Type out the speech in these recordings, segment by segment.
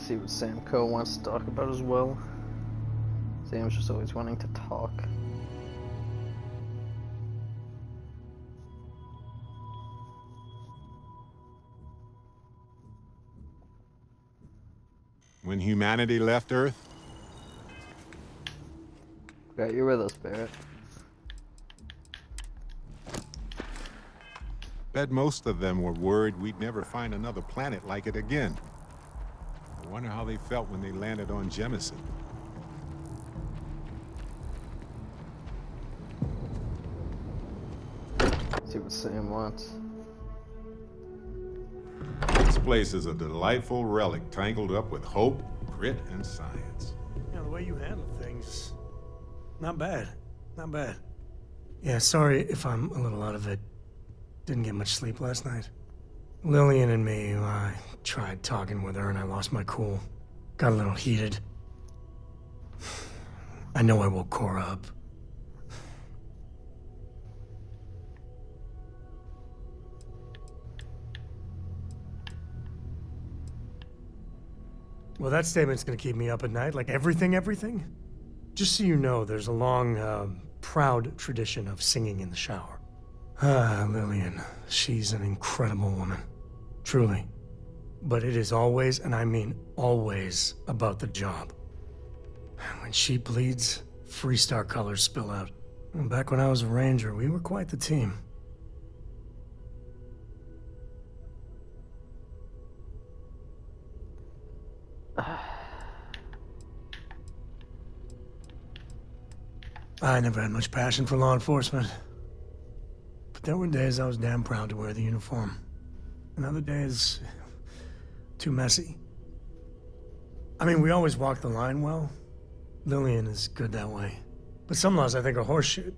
See what Sam Co wants to talk about as well. Sam's just always wanting to talk. When humanity left Earth? Okay, you're with us, Barrett. Bet most of them were worried we'd never find another planet like it again. I wonder how they felt when they landed on Jemison. See what Sam wants. This place is a delightful relic tangled up with hope, grit, and science. You know, the way you handle things, not bad. Not bad. Yeah, sorry if I'm a little out of it. Didn't get much sleep last night. Lillian and me, I tried talking with her and I lost my cool. Got a little heated. I know I woke Cora up. Well, that statement's gonna keep me up at night, like everything. Just so you know, there's a long, proud tradition of singing in the shower. Ah, Lillian, she's an incredible woman. Truly. But it is always, and I mean always, about the job. When she bleeds, Freestar colors spill out. And back when I was a ranger, we were quite the team. I never had much passion for law enforcement. But there were days I was damn proud to wear the uniform. And other days, too messy. I mean, we always walk the line well. Lillian is good that way. But some laws I think are horseshit.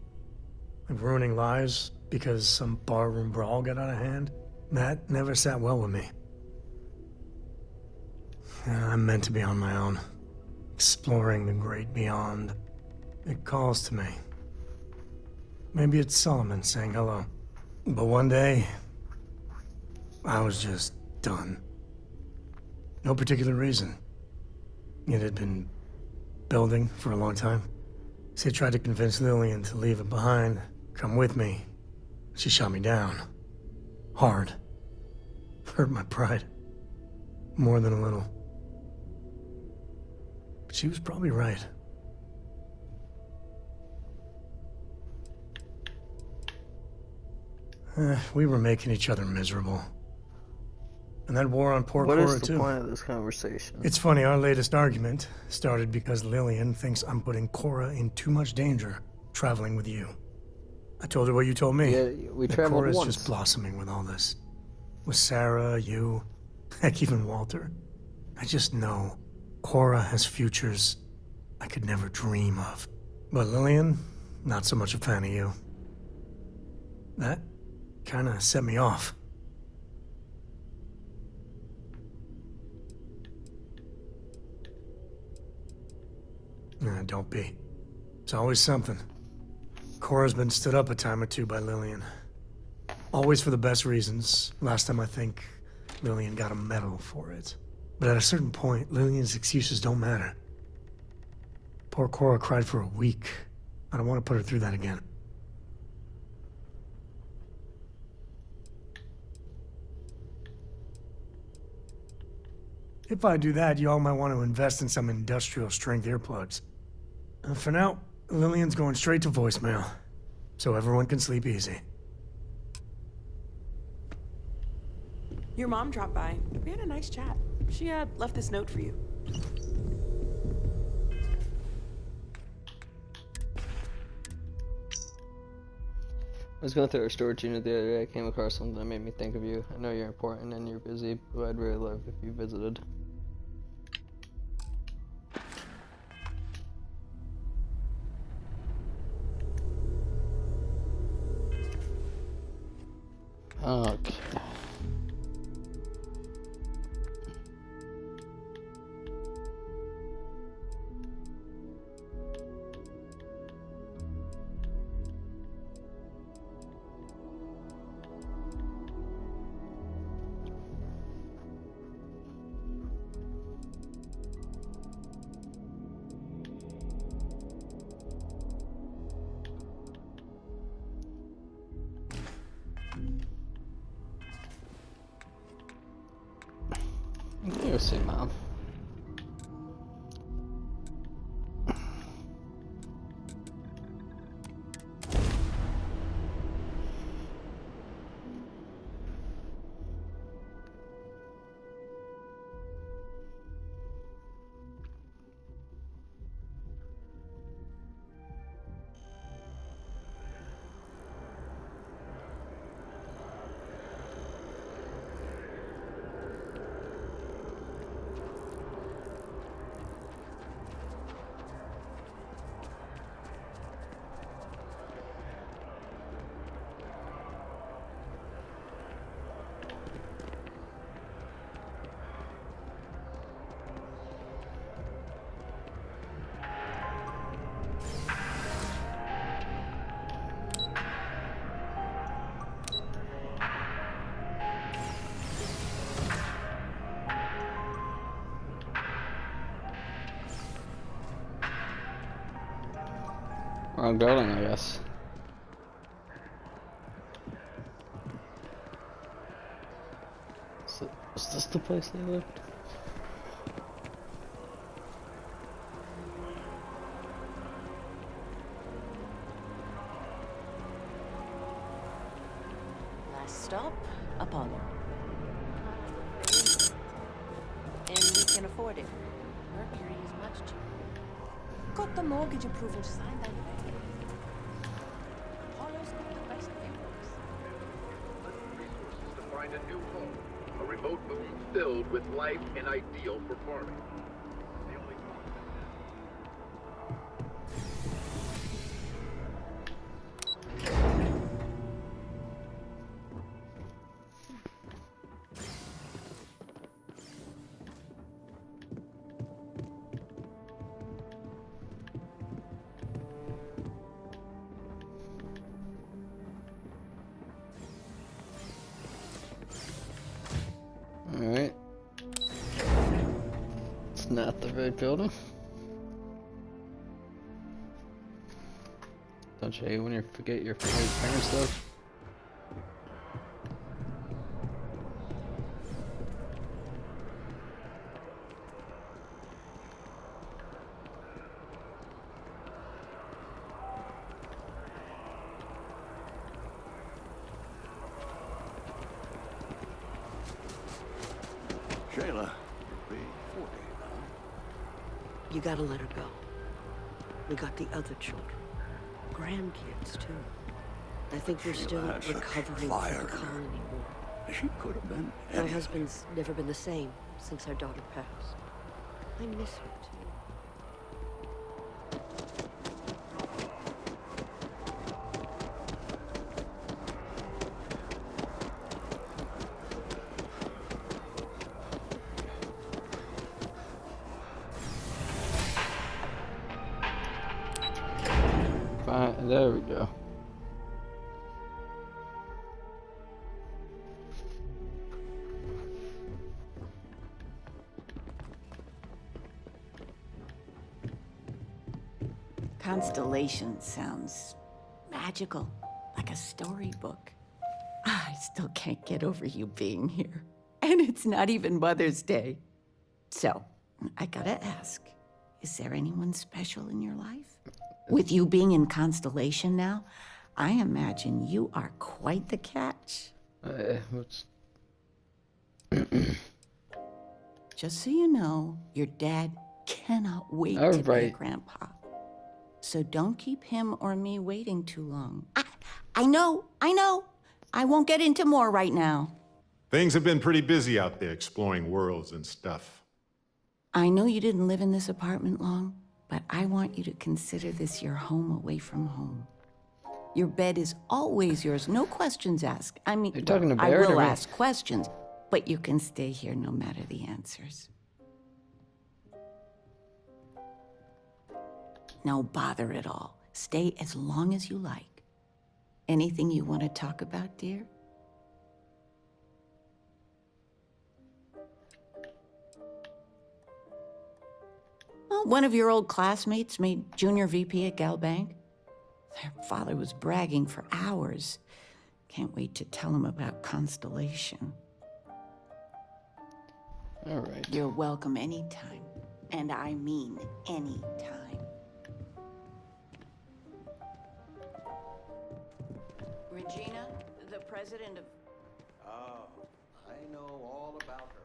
Like ruining lives because some barroom brawl got out of hand. That never sat well with me. I'm meant to be on my own. Exploring the great beyond. It calls to me. Maybe it's Solomon saying hello. But one day, I was just done. No particular reason. It had been building for a long time. See, I tried to convince Lillian to leave it behind, come with me. She shot me down. Hard. Hurt my pride. More than a little. But she was probably right. We were making each other miserable. And that war on poor Cora, too. What is the point of this conversation? It's funny, our latest argument started because Lillian thinks I'm putting Cora in too much danger traveling with you. I told her what you told me. Yeah, we traveled Cora's once. just blossoming with all this. With Sarah, you, heck, even Walter. I just know Cora has futures I could never dream of. But Lillian, not so much a fan of you. That kinda set me off. Nah, don't be. It's always something. Cora's been stood up a time or two by Lillian. Always for the best reasons. Last time I think Lillian got a medal for it. But at a certain point, Lillian's excuses don't matter. Poor Cora cried for a week. I don't want to put her through that again. If I do that, y'all might want to invest in some industrial strength earplugs. For now, Lillian's going straight to voicemail, so everyone can sleep easy. Your mom dropped by. We had a nice chat. She left this note for you. I was going through our storage unit the other day. I came across something that made me think of you. I know you're important and you're busy, but I'd really love if you visited. Okay. go see Mom. Wrong building, I guess. Was this the place they lived? Last stop, Apollo. And we can afford it. Mercury is much cheaper. Got the mortgage approval signed on it. Apollo's got the best views. Resources to find a new home. A remote moon filled with life and ideal for farming. The only Alright. It's not the right building. Don't you hate when you forget your parents stuff? Shayla, be 40 now. You gotta let her go. We got the other children. Grandkids, too. I think we're Sheila still had such recovering fire from the in her. colony war. She could have been My anything. husband's never been the same since our daughter passed. I miss her, too. Fine, there we go. Constellation sounds magical, like a storybook. I still can't get over you being here. And it's not even Mother's Day. So, I gotta ask, is there anyone special in your life? With you being in Constellation now, I imagine you are quite the catch. What's... Just so you know, your dad cannot wait All to be a right. grandpa. So don't keep him or me waiting too long. I know. I won't get into more right now. Things have been pretty busy out there exploring worlds and stuff. I know you didn't live in this apartment long, but I want you to consider this your home away from home. Your bed is always yours, no questions asked. I mean, You're talking to I Barrett or will me? ask questions, but you can stay here no matter the answers. No bother at all. Stay as long as you like. Anything you want to talk about, dear? Well, one of your old classmates made junior VP at Gal Bank. Their father was bragging for hours. Can't wait to tell him about Constellation. All right. You're welcome anytime. And I mean anytime. Regina, the president of... Oh, I know all about her.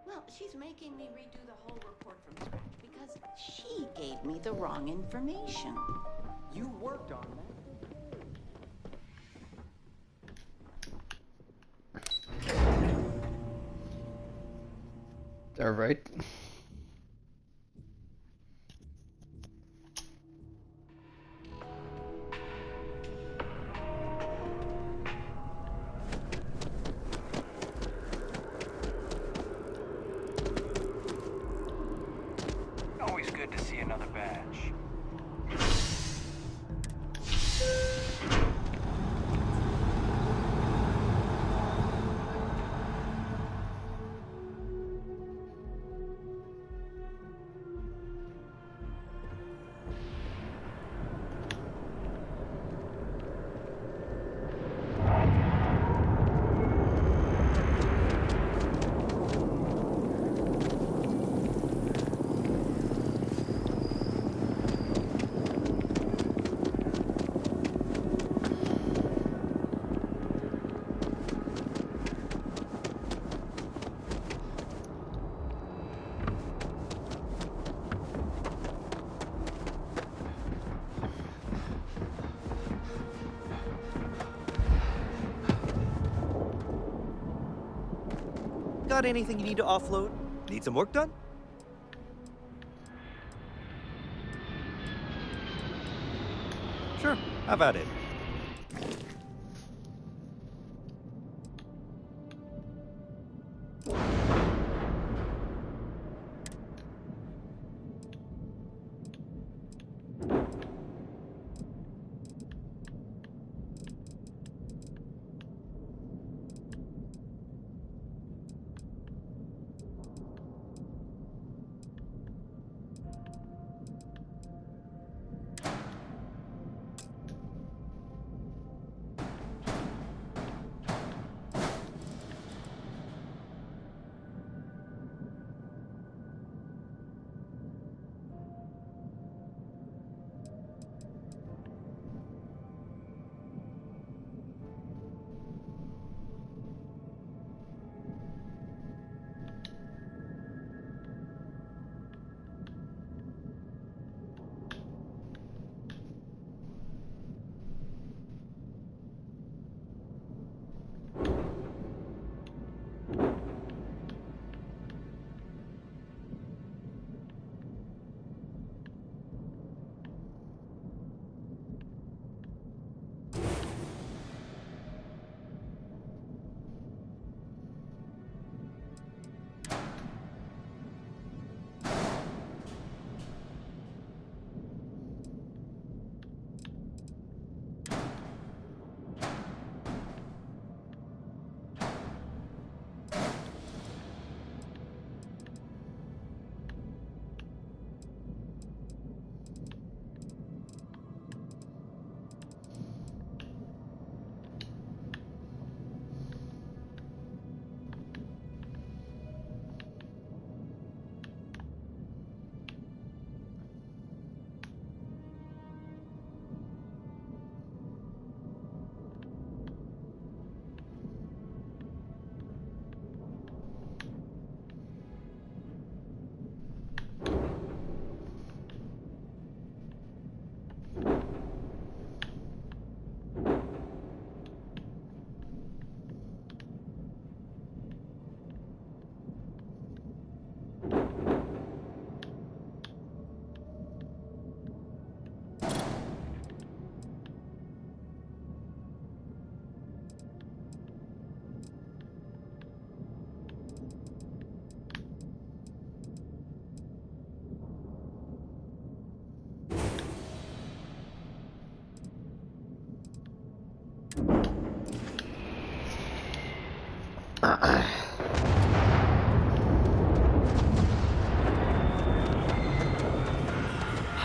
Well, she's making me redo the whole report from scratch because she gave me the wrong information. You worked on that. All right. Always good to see another badge. Got anything you need to offload? Need some work done? Sure, have at it.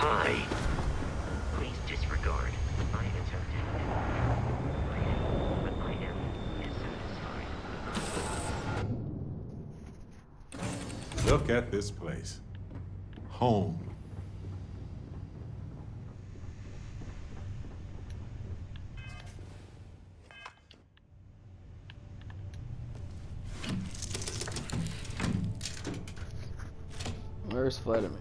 Hi. Please disregard my attempt but I am dissatisfied. Look at this place. Home. Where's Vladimir?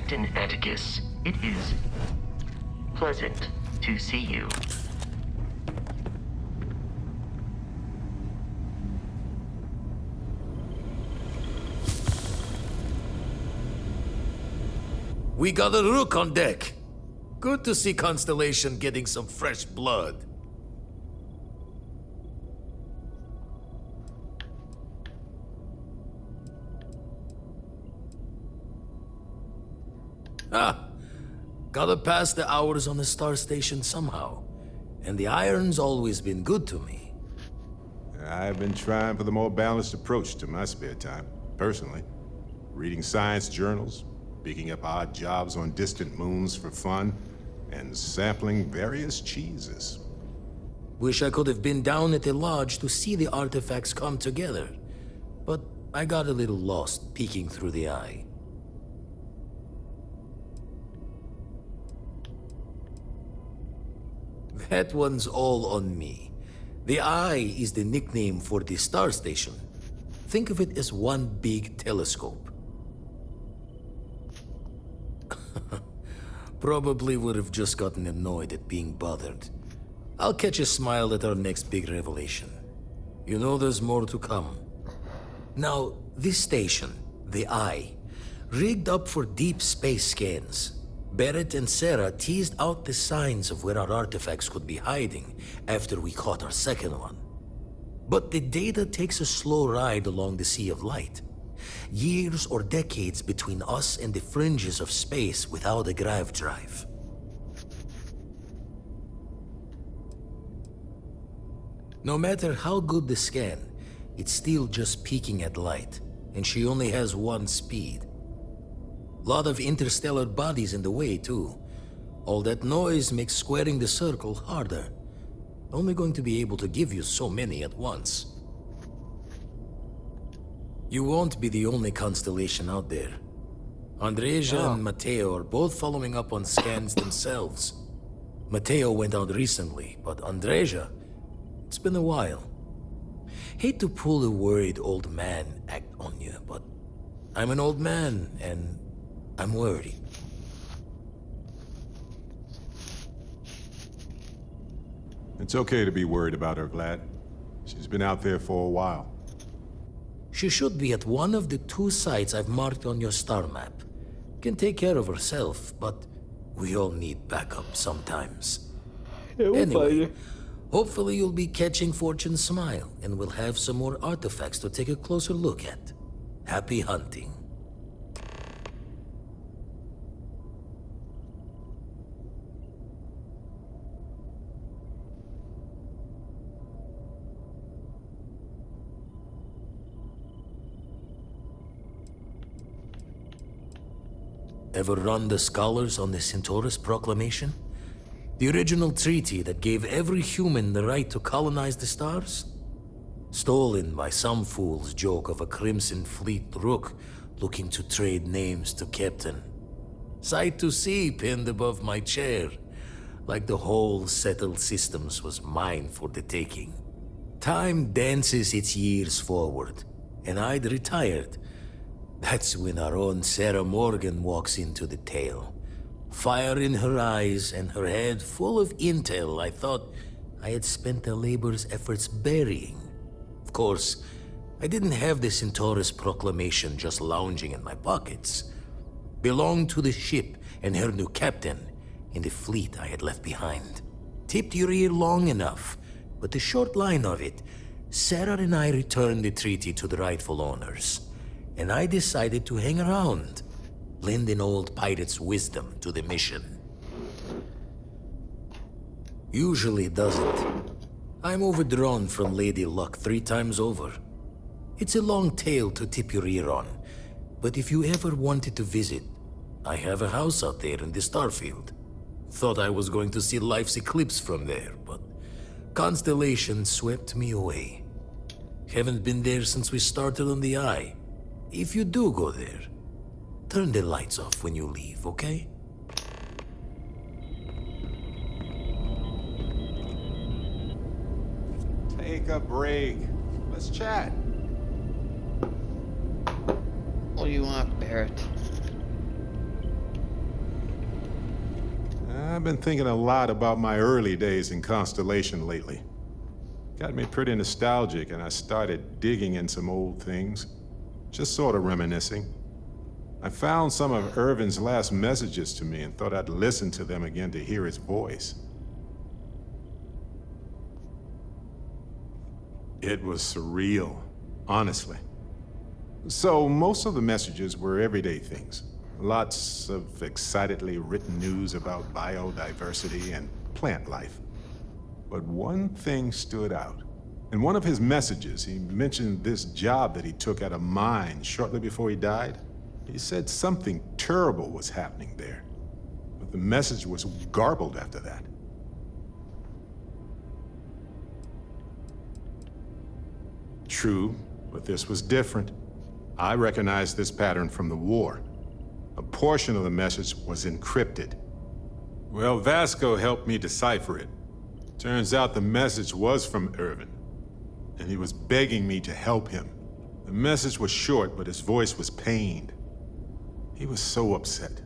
Captain Atticus, it is pleasant to see you. We got a rook on deck. Good to see Constellation getting some fresh blood. Ah, gotta pass the hours on the star station somehow. And the iron's always been good to me. I've been trying for the more balanced approach to my spare time, personally. Reading science journals, picking up odd jobs on distant moons for fun, and sampling various cheeses. Wish I could have been down at the lodge to see the artifacts come together. But I got a little lost peeking through the eye. That one's all on me. The eye is the nickname for the star station. Think of it as one big telescope. Probably would have just gotten annoyed at being bothered. I'll catch a smile at our next big revelation. You know there's more to come. Now, this station, the Eye, rigged up for deep space scans. Barrett and Sarah teased out the signs of where our artifacts could be hiding after we caught our second one. But the data takes a slow ride along the Sea of Light. Years or decades between us and the fringes of space without a grav drive. No matter how good the scan, it's still just peeking at light, and she only has one speed. Lot of interstellar bodies in the way, too. All that noise makes squaring the circle harder. Only going to be able to give you so many at once. You won't be the only constellation out there. Andreja and Mateo are both following up on scans themselves. Mateo went out recently, but Andreja, it's been a while. Hate to pull a worried old man act on you, but I'm an old man, and I'm worried. It's okay to be worried about her, Glad. She's been out there for a while. She should be at one of the 2 sites I've marked on your star map. Can take care of herself, but we all need backup sometimes. Yeah, we'll anyway, hopefully you'll be catching Fortune's smile, and we'll have some more artifacts to take a closer look at. Happy hunting. Ever run the scholars on the Centaurus Proclamation? The original treaty that gave every human the right to colonize the stars? Stolen by some fool's joke of a Crimson Fleet rook looking to trade names to Captain. Sight to see pinned above my chair, like the whole settled systems was mine for the taking. Time dances its years forward, and I'd retired. That's when our own Sarah Morgan walks into the tale. Fire in her eyes and her head full of intel I thought I had spent the labor's efforts burying. Of course, I didn't have the Centaurus Proclamation just lounging in my pockets. Belonged to the ship and her new captain in the fleet I had left behind. Tipped your ear long enough, but the short line of it, Sarah and I returned the treaty to the rightful owners. And I decided to hang around, lend an old pirate's wisdom to the mission. Usually doesn't. I'm overdrawn from Lady Luck 3 times over. It's a long tale to tip your ear on, but if you ever wanted to visit, I have a house out there in the Starfield. Thought I was going to see life's eclipse from there, but Constellation swept me away. Haven't been there since we started on the Eye. If you do go there, turn the lights off when you leave, okay? Take a break. Let's chat. What do you want, Barrett? I've been thinking a lot about my early days in Constellation lately. Got me pretty nostalgic, and I started digging in some old things. Just sort of reminiscing. I found some of Irvin's last messages to me and thought I'd listen to them again to hear his voice. It was surreal, honestly. So most of the messages were everyday things. Lots of excitedly written news about biodiversity and plant life. But one thing stood out. In one of his messages, he mentioned this job that he took at a mine shortly before he died. He said something terrible was happening there, but the message was garbled after that. True, but this was different. I recognized this pattern from the war. A portion of the message was encrypted. Well, Vasco helped me decipher it. Turns out the message was from Irvin, and he was begging me to help him. The message was short, but his voice was pained. He was so upset.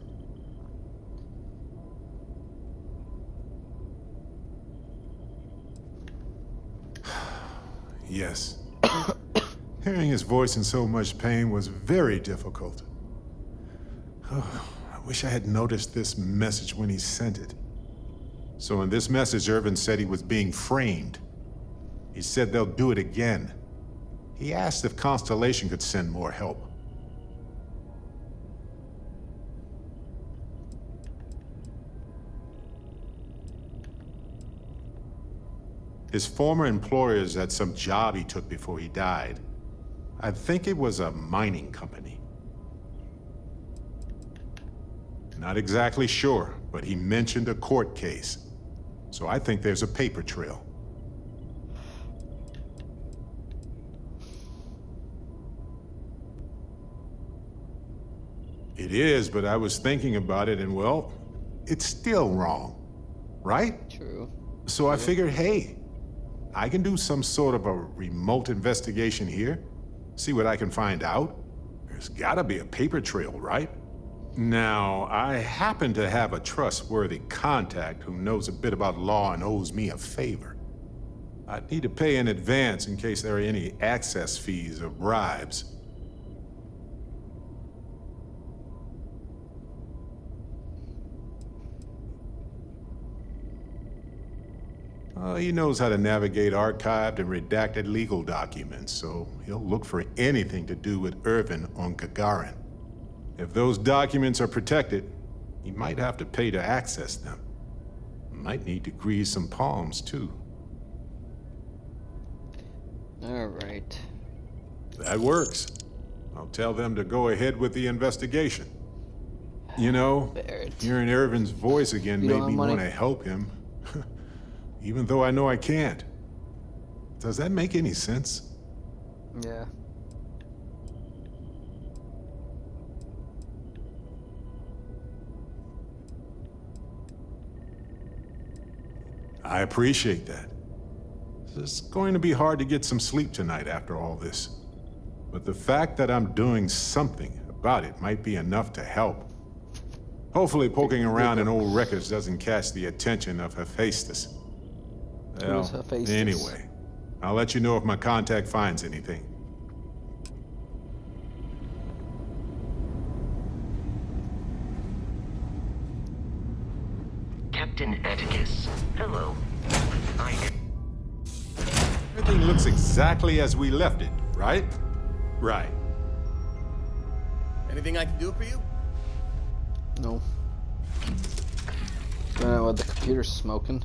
Yes. Hearing his voice in so much pain was very difficult. Oh, I wish I had noticed this message when he sent it. So in this message, Irvin said he was being framed. He said they'll do it again. He asked if Constellation could send more help. His former employers had some job he took before he died. I think it was a mining company. Not exactly sure, but he mentioned a court case. So I think there's a paper trail. It is, but I was thinking about it and, well, it's still wrong, right? True. So I figured, hey, I can do some sort of a remote investigation here, see what I can find out. There's gotta be a paper trail, right? Now, I happen to have a trustworthy contact who knows a bit about law and owes me a favor. I'd need to pay in advance in case there are any access fees or bribes. He knows how to navigate archived and redacted legal documents, so he'll look for anything to do with Irvin on Gagarin. If those documents are protected, he might have to pay to access them. Might need to grease some palms, too. All right. That works. I'll tell them to go ahead with the investigation. You know, hearing Irvin's voice again made me want to help him. Even though I know I can't. Does that make any sense? Yeah. I appreciate that. It's going to be hard to get some sleep tonight after all this. But the fact that I'm doing something about it might be enough to help. Hopefully poking around in old records doesn't catch the attention of Hephaestus. Well, anyway, I'll let you know if my contact finds anything. Captain Atticus, hello. Everything looks exactly as we left it, right? Right. Anything I can do for you? No. I don't know what the computer's smoking.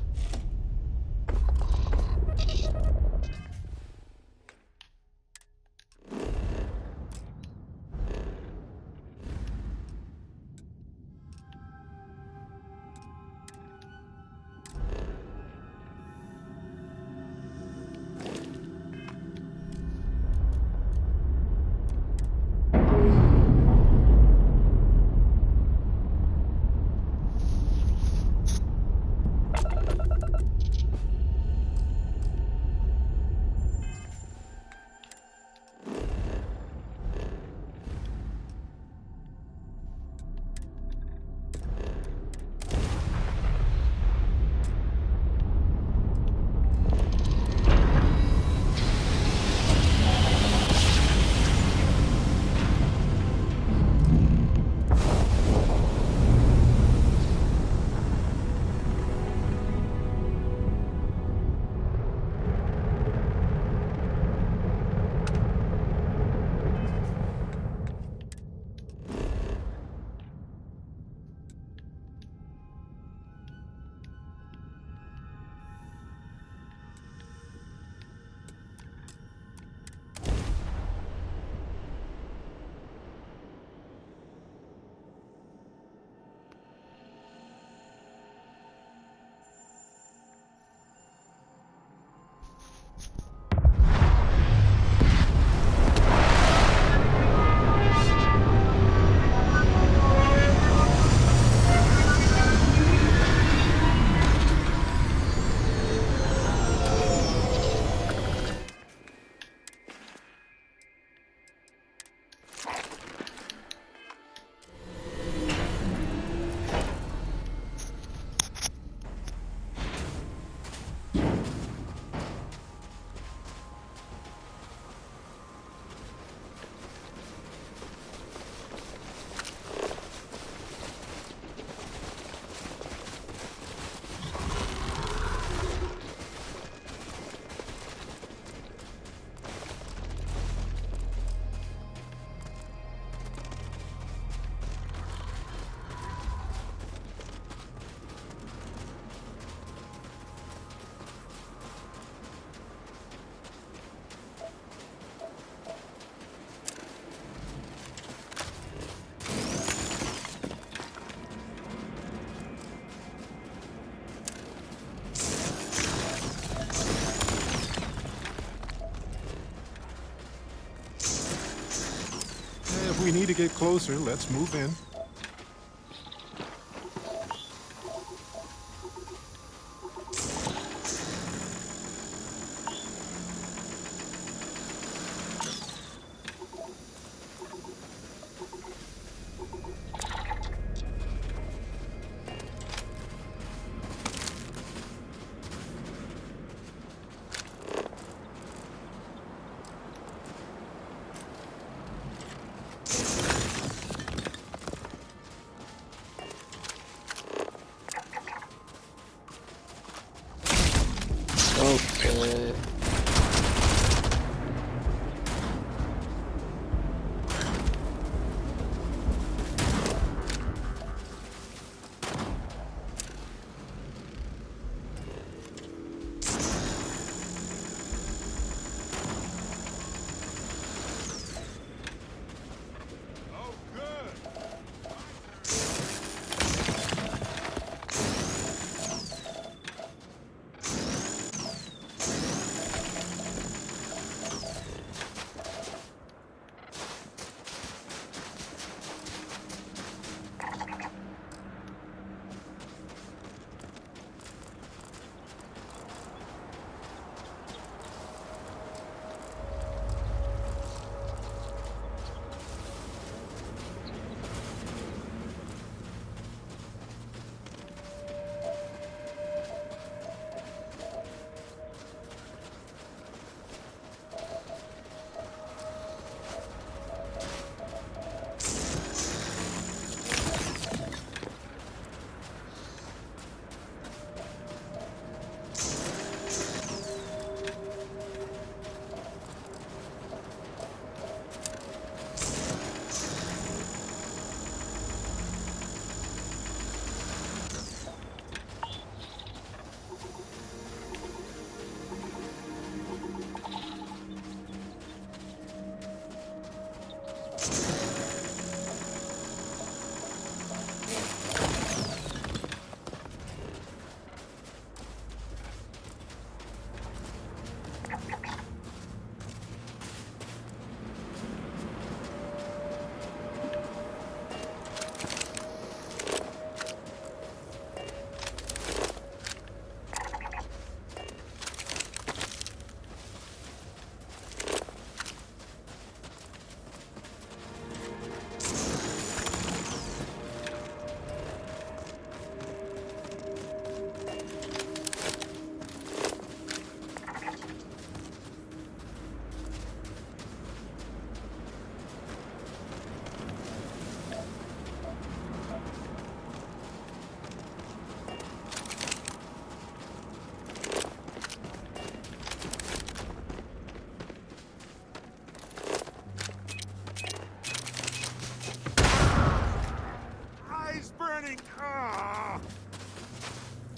need to get closer, let's move in. Okay.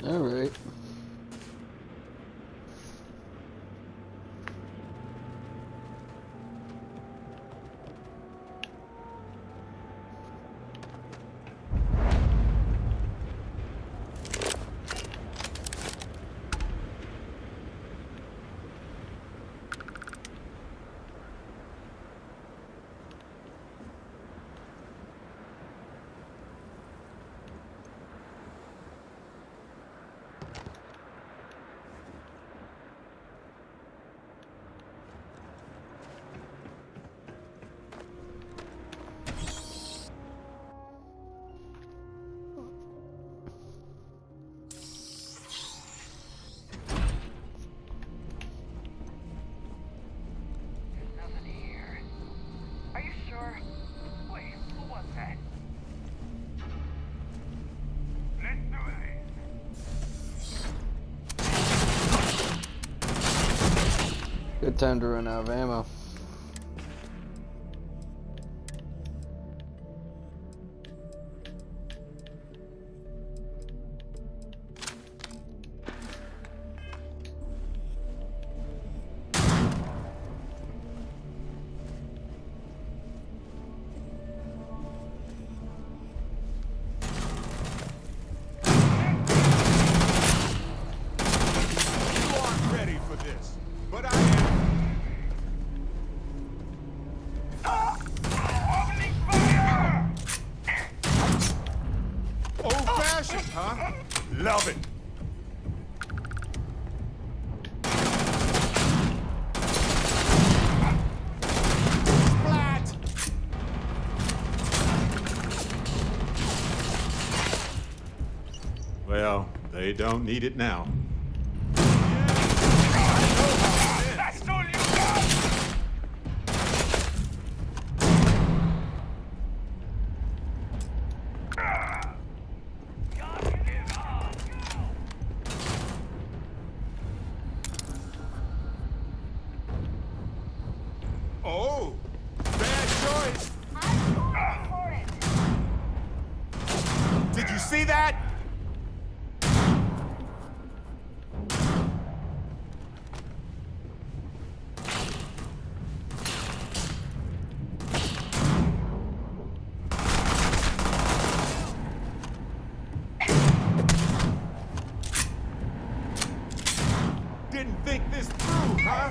All right. Good time to run out of ammo. They don't need it now. That's all you got! Oh! Bad choice! Did you see that? Didn't think this through, huh?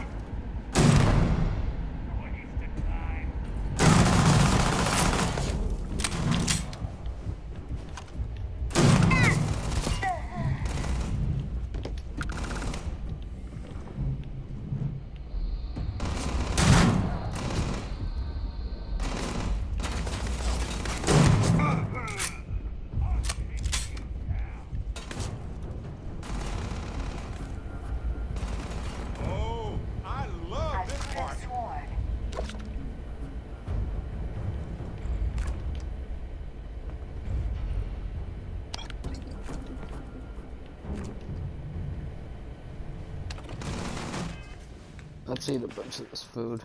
Oh, I love this part. Let's eat a bunch of this food.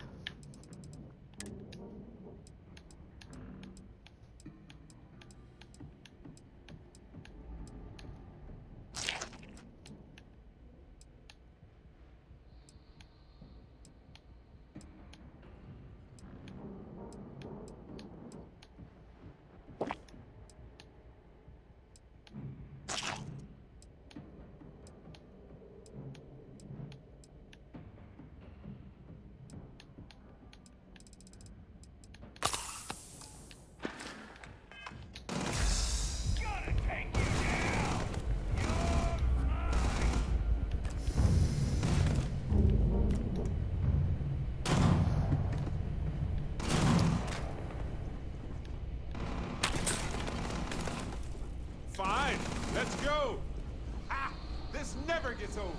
Fine, let's go. Ha! This never gets old.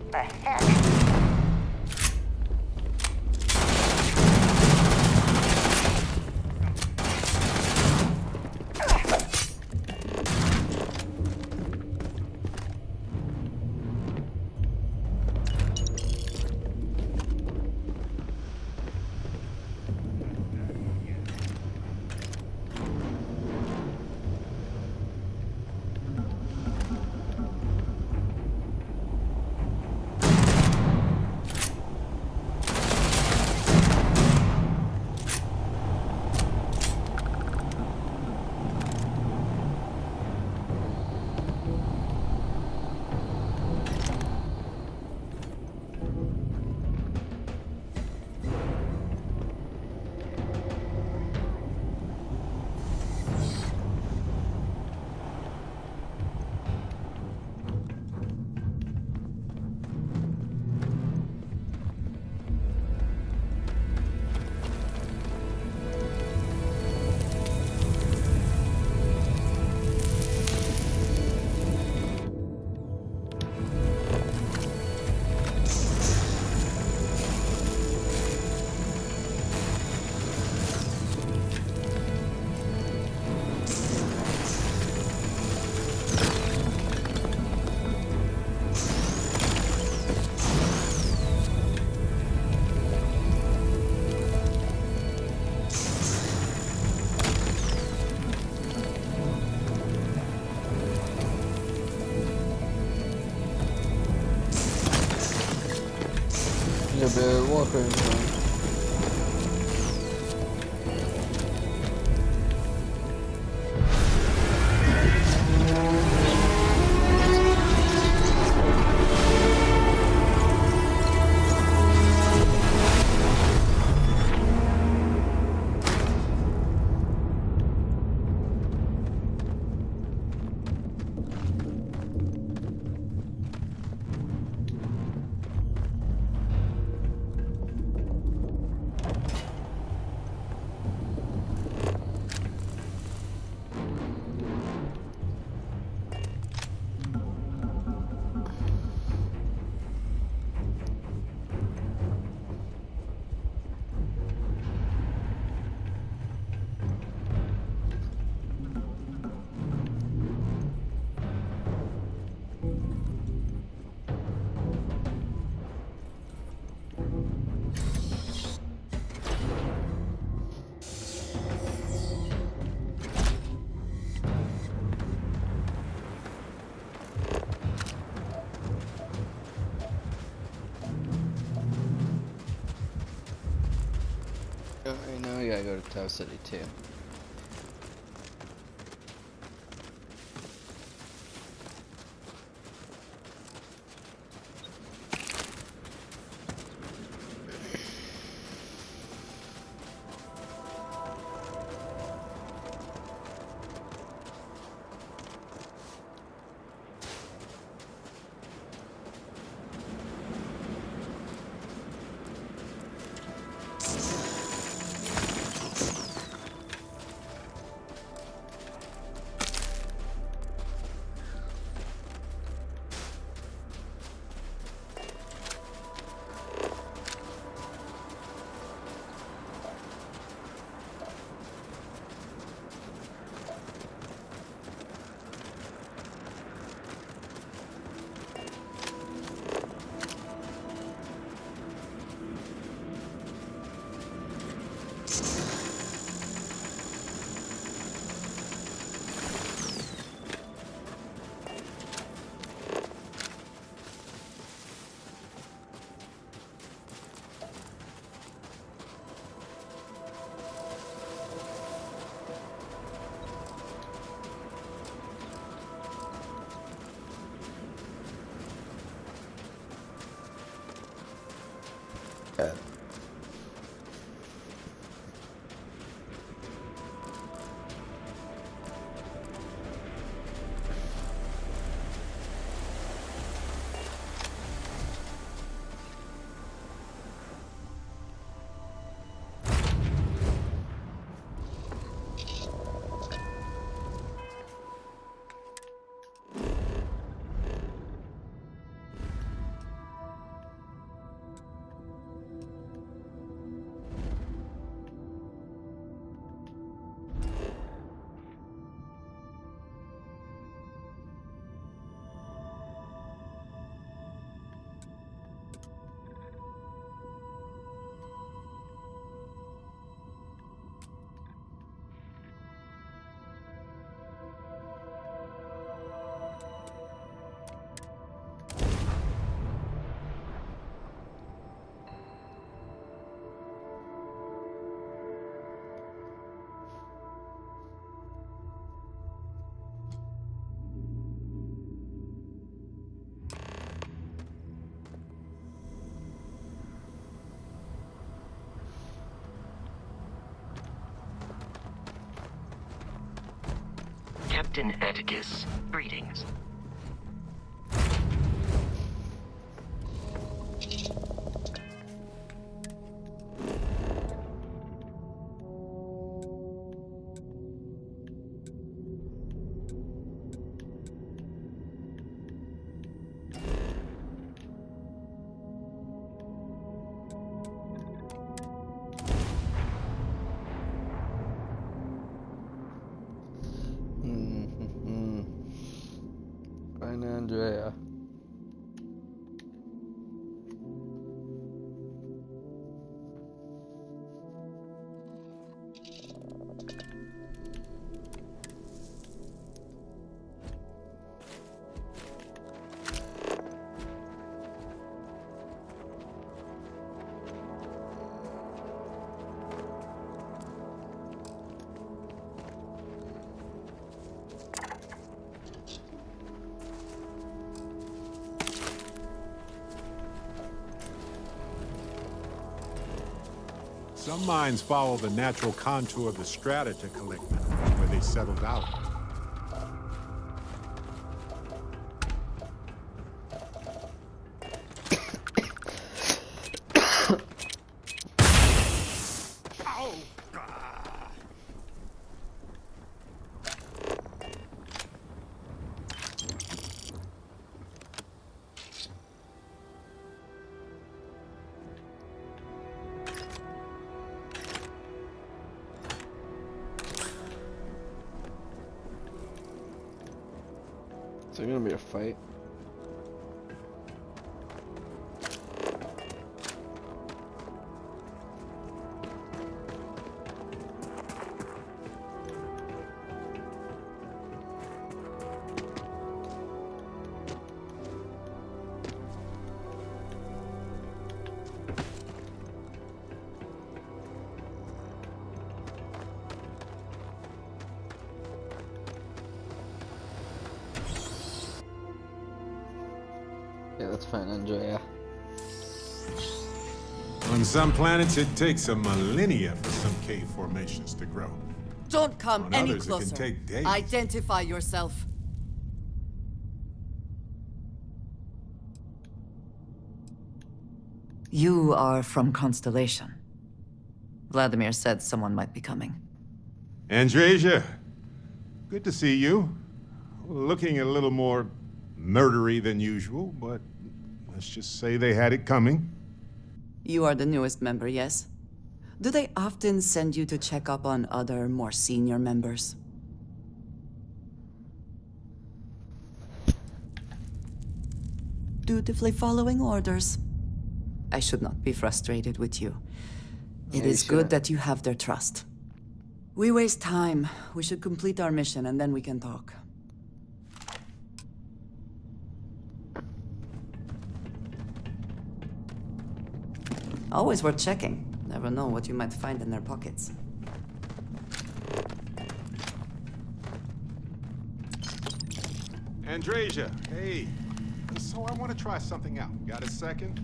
The heck? Yeah, but Walker is fine. Right now we gotta go to Tau City too. Yeah. Captain Atticus, greetings. Some mines follow the natural contour of the strata to collect minerals where they settled out. Is there gonna be a fight? Yeah, that's fine, Andrea. On some planets, it takes a millennia for some cave formations to grow. Don't come On any others, it can closer. take days. Identify yourself. You are from Constellation. Vladimir said someone might be coming. Andreja, good to see you. Looking a little more murdery than usual, but let's just say they had it coming. You are the newest member, yes? Do they often send you to check up on other, more senior members? Dutifully following orders. I should not be frustrated with you. It Yeah, is you good shouldn't. that you have their trust. We waste time. We should complete our mission and then we can talk. Always worth checking. Never know what you might find in their pockets. Andreja, hey. So I want to try something out. Got a second?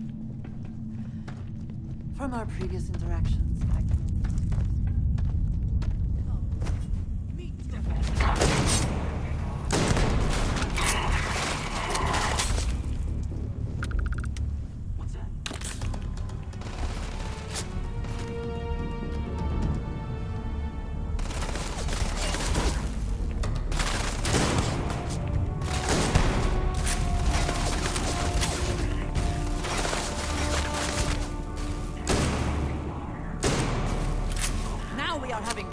From our previous interactions, I can... Now we are having...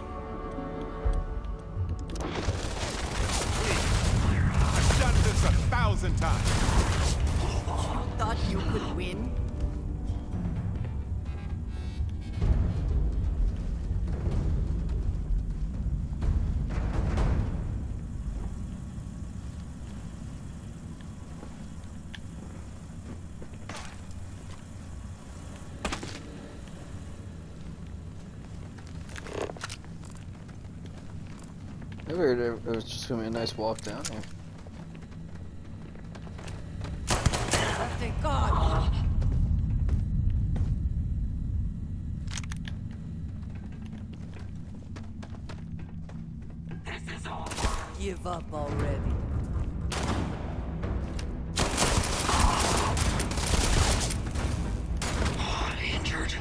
I've done this 1,000 times. Thought you could win? I figured it was just gonna be a nice walk down here. Oh, thank God! Give up already. Injured.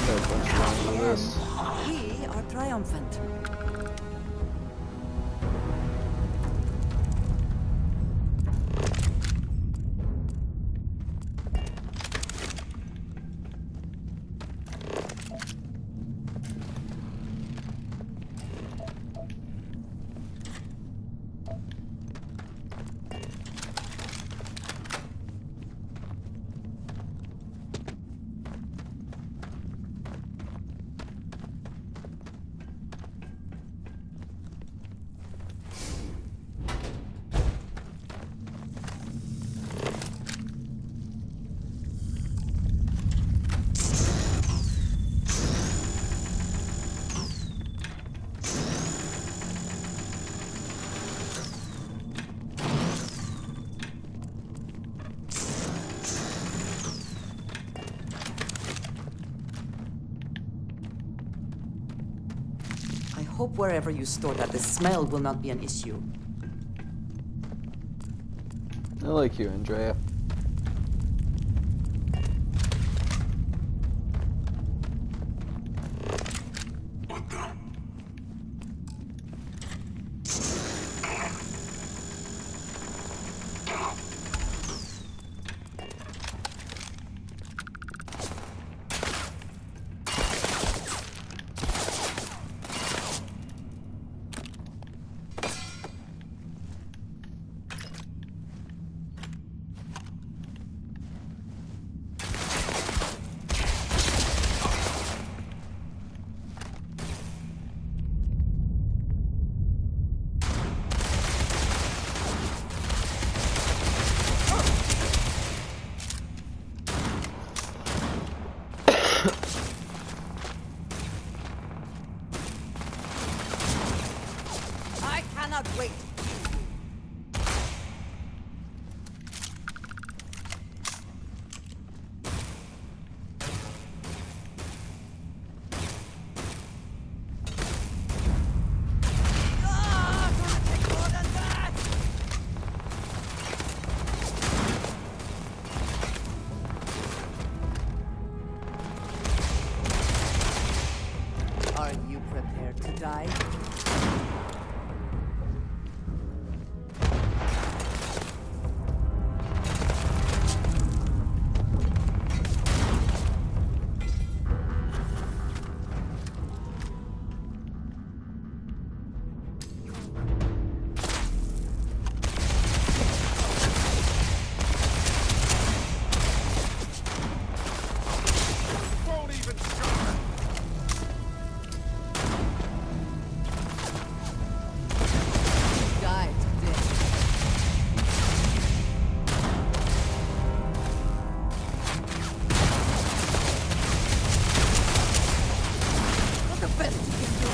Got a bunch of rounds of this. We are triumphant. hope wherever you store that the smell will not be an issue. I like you, Andrea. I cannot wait. Are you prepared to die? Won't even start. Die today. Not the best you can do.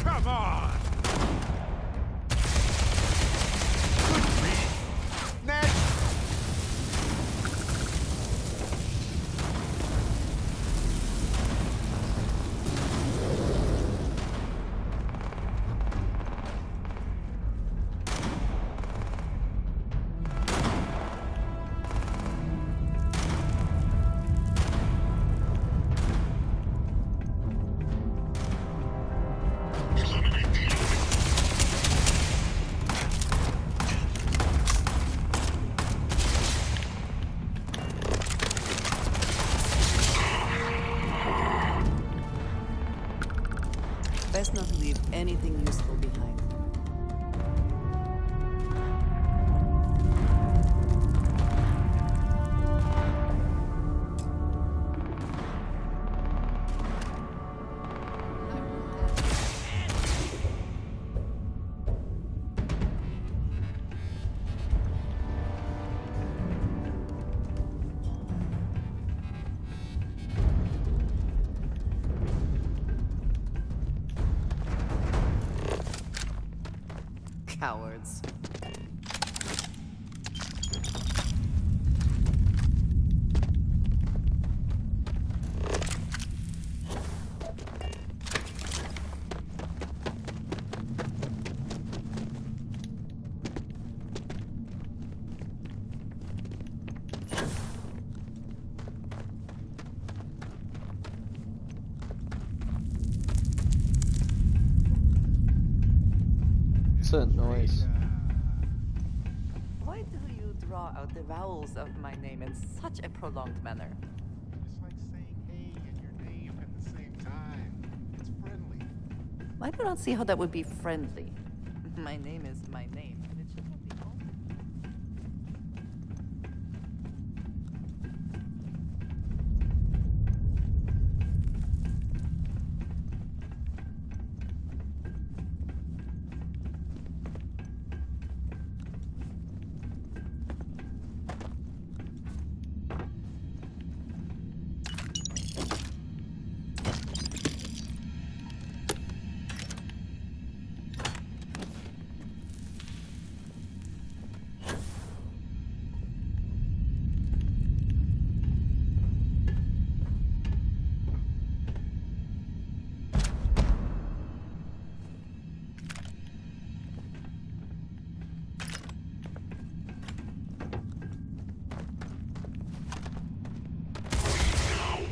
Come on. Good grief. Next. Best not leave anything useful behind. Cowards. What's that noise? Why do you draw out the vowels of my name in such a prolonged manner? It's like saying hey and your name at the I do not see how that would be friendly. My name is my name, and it should have the only...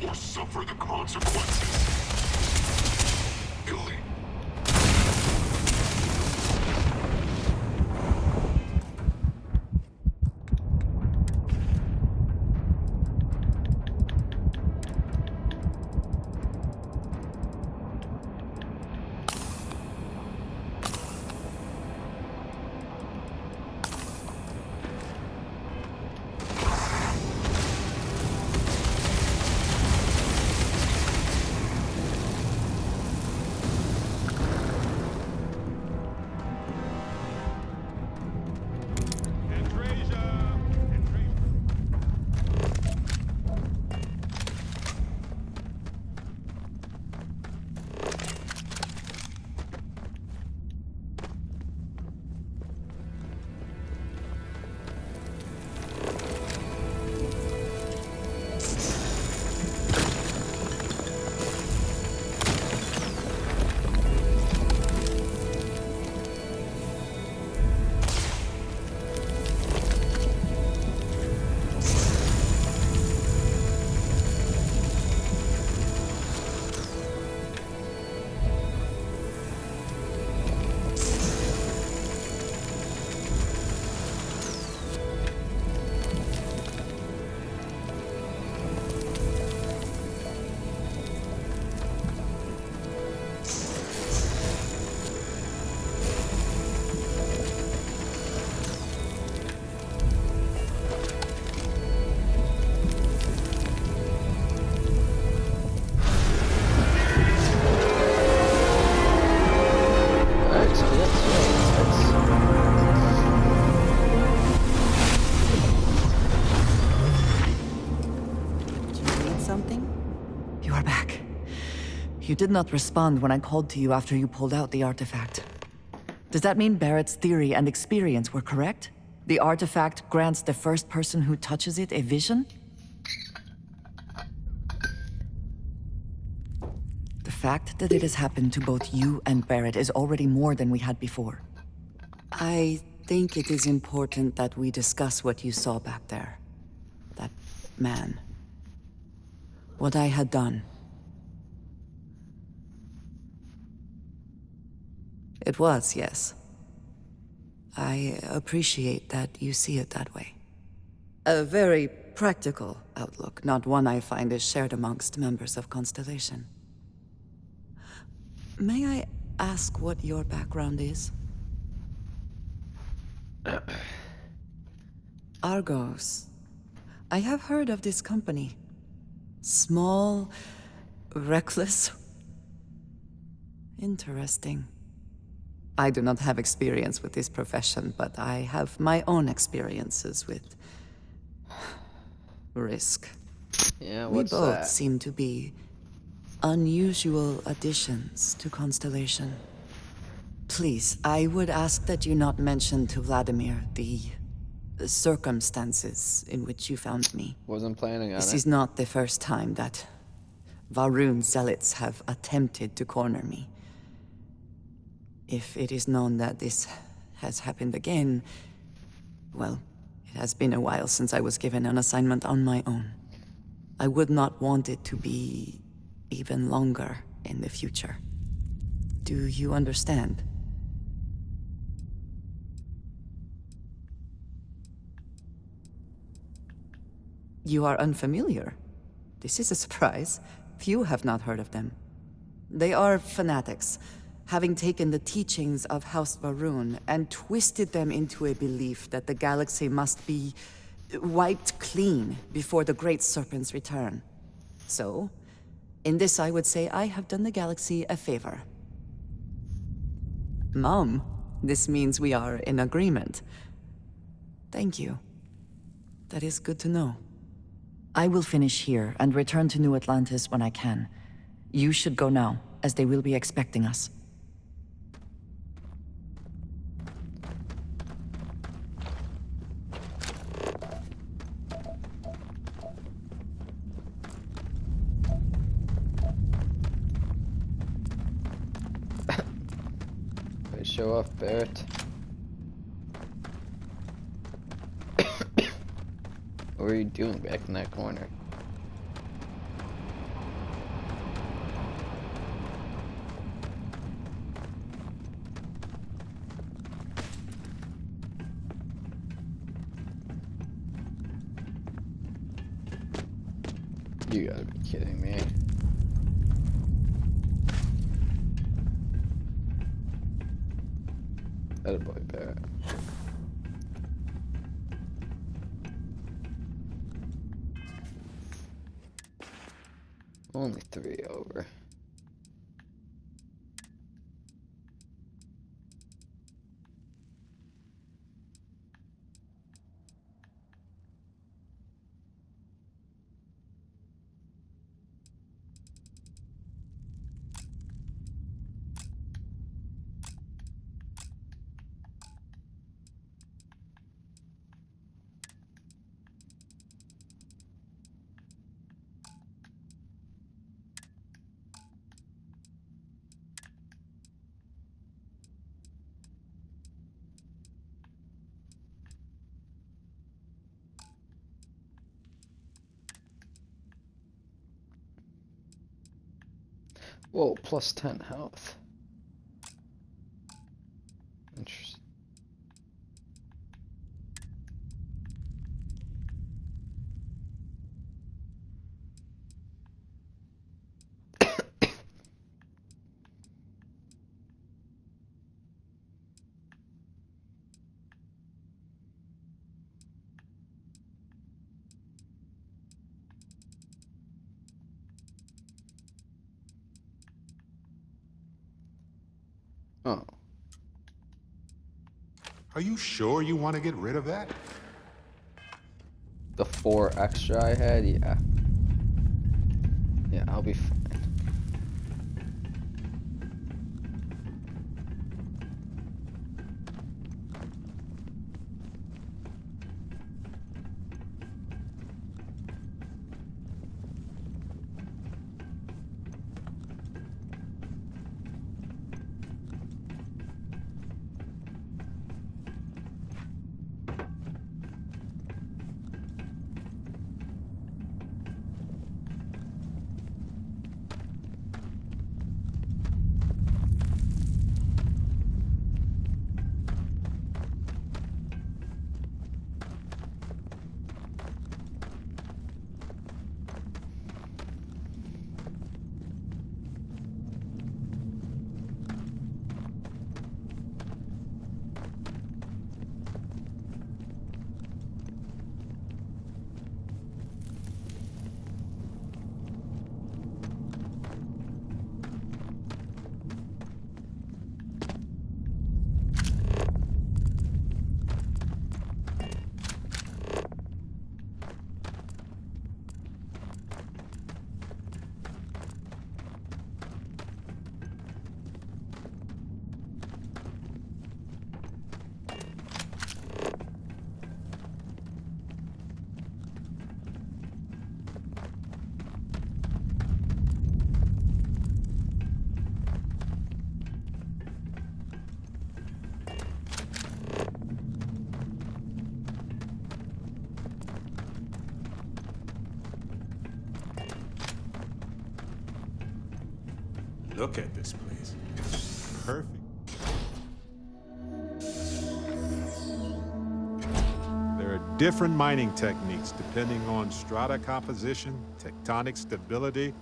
Or suffer the consequences. Billy. You did not respond when I called to you after you pulled out the artifact. Does that mean Barrett's theory and experience were correct? The artifact grants the first person who touches it a vision? The fact that it has happened to both you and Barrett is already more than we had before. I think it is important that we discuss what you saw back there. That man. What I had done. It was, yes. I appreciate that you see it that way. A very practical outlook, not one I find is shared amongst members of Constellation. May I ask what your background is? Argos. I have heard of this company. Small, reckless. Interesting. I do not have experience with this profession, but I have my own experiences with risk. Yeah, we what's both that? seem to be unusual additions to Constellation. Please, I would ask that you not mention to Vladimir the circumstances in which you found me. Wasn't planning on This it. is not the first time that Varun zealots have attempted to corner me. If it is known that this has happened again, well, it has been a while since I was given an assignment on my own. I would not want it to be even longer in the future. Do you understand? You are unfamiliar. This is a surprise. Few have not heard of them. They are fanatics. having taken the teachings of House Varun and twisted them into a belief that the galaxy must be wiped clean before the Great Serpent's return. So, in this I would say I have done the galaxy a favor. Mom, this means we are in agreement. Thank you. That is good to know. I will finish here and return to New Atlantis when I can. You should go now, as they will be expecting us. Show off, Barrett. What were you doing back in that corner? You gotta be kidding me. Attaboy, Barrett. Only 3 over. Whoa, plus 10 health. Interesting. Oh. Are you sure you want to get rid of that? The 4 extra I had, yeah. Yeah, I'll be fine. Look at this place. Perfect. There are different mining techniques depending on strata composition, tectonic stability,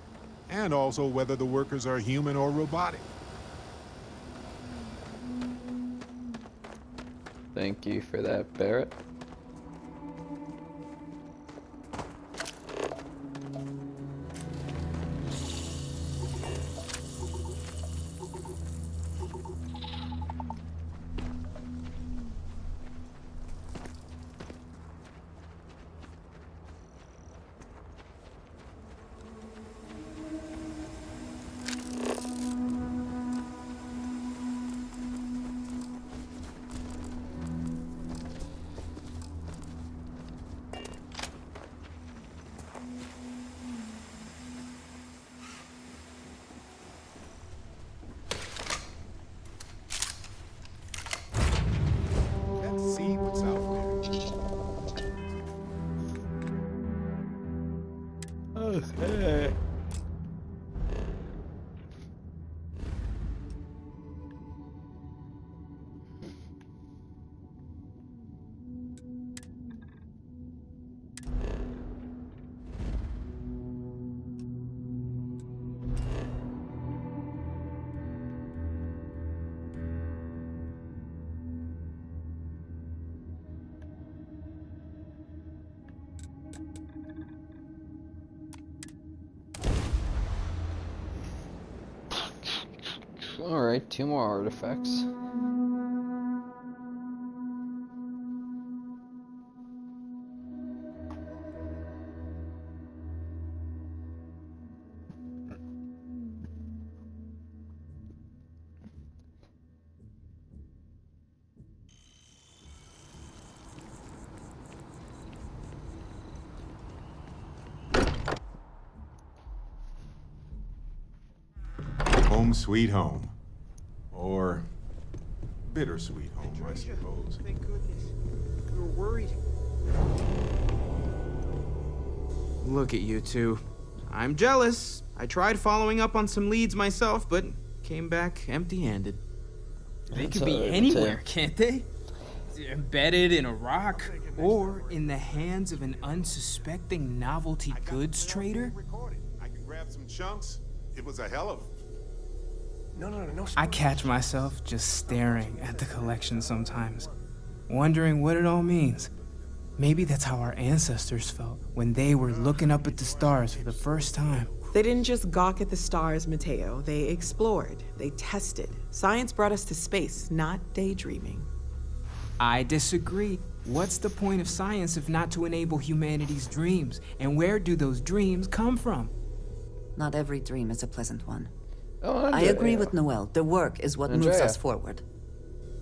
and also whether the workers are human or robotic. Thank you for that, Barrett. Let's see what's out Okay. Alright, 2 more artifacts. Home sweet home. Or bittersweet home, I suppose. Thank goodness. We were worried. Look at you two. I'm jealous. I tried following up on some leads myself, but came back empty-handed. They could be anywhere, can't they? Embedded in a rock, or in the hands of an unsuspecting novelty goods trader? I can grab some chunks. It was a hell of... No. I catch myself just staring at the collection sometimes, wondering what it all means. Maybe that's how our ancestors felt when they were looking up at the stars for the first time. They didn't just gawk at the stars, Mateo. They explored. They tested. Science brought us to space, not daydreaming. I disagree. What's the point of science if not to enable humanity's dreams? And where do those dreams come from? Not every dream is a pleasant one. Oh, I agree with Noel. The work is what moves us forward.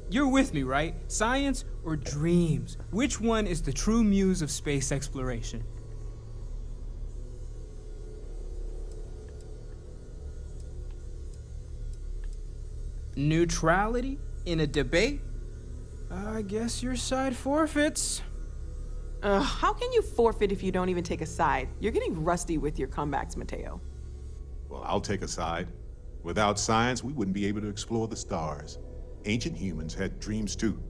You're with me, right? Science or dreams? Which one is the true muse of space exploration? Neutrality in a debate? I guess your side forfeits. How can you forfeit if you don't even take a side? You're getting rusty with your comebacks, Mateo. Well, I'll take a side. Without science, we wouldn't be able to explore the stars. Ancient humans had dreams too.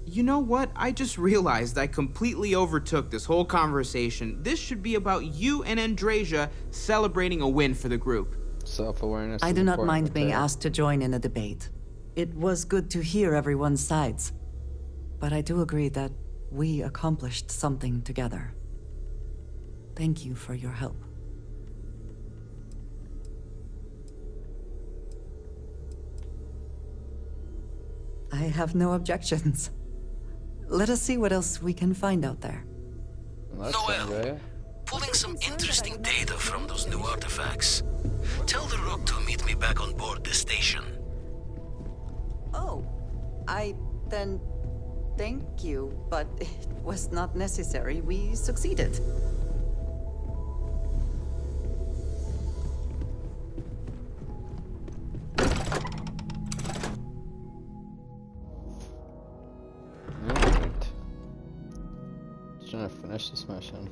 You know what? I just realized I completely overtook this whole conversation. This should be about you and Andrasia celebrating a win for the group. Self-awareness. I do not mind being asked to join in a debate. It was good to hear everyone's sides. But I do agree that we accomplished something together. Thank you for your help. I have no objections. Let us see what else we can find out there. Noel, pulling some interesting data from those new artifacts. Tell the Rook to meet me back on board the station. Oh, then thank you, but it was not necessary. We succeeded. Alright. Just trying to finish this mission.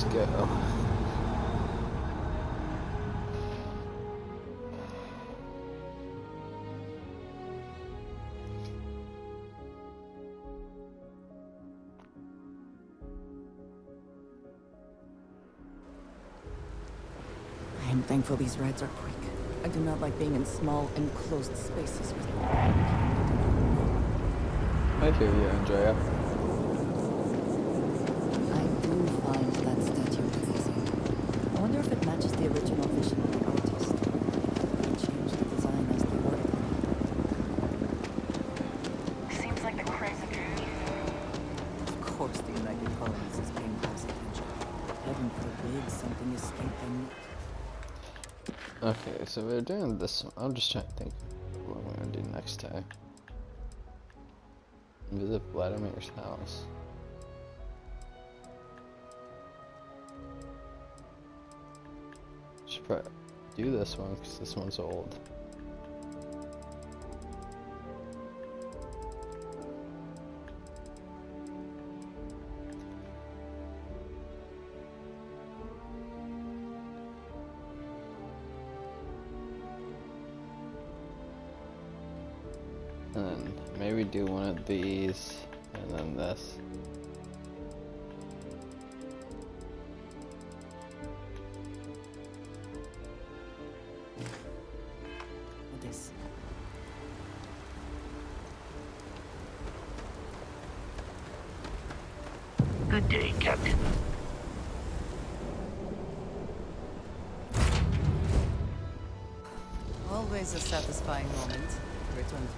Let's go. I am thankful these rides are quick. I do not like being in small, enclosed spaces with I hear you, Andrea. I do find that statue amazing. I wonder if it matches the original vision of the artist. They changed the design as they worked. Seems like the crazy Of course the United Colonies is paying close attention. Heaven forbid something escaped them. Okay, so we're doing this one. I'm just trying to think what I'm gonna do next time. Visit Vladimir's house. Should probably do this one because this one's old. And then maybe do one of these, and then this. This. Good day, Captain. Always a satisfying moment. Return.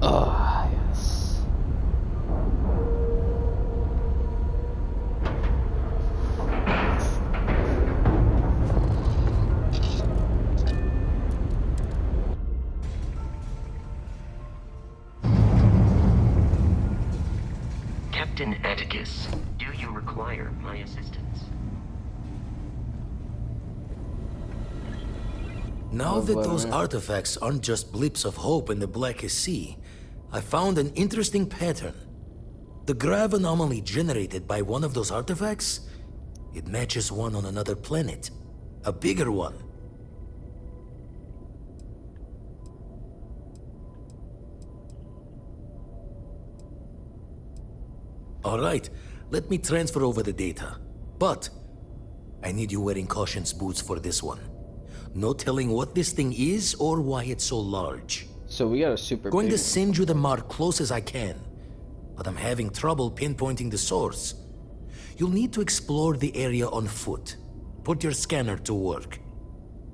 Ah, yes. Captain Atticus, do you require my assistance? Now that those Vladimir. artifacts aren't just blips of hope in the blackest sea, I found an interesting pattern. The grav anomaly generated by one of those artifacts, it matches one on another planet. A bigger one. Alright, let me transfer over the data. But, I need you wearing caution's boots for this one. No telling what this thing is or why it's so large. So we got a super Going big to send you the mark close as I can, but I'm having trouble pinpointing the source. You'll need to explore the area on foot. Put your scanner to work.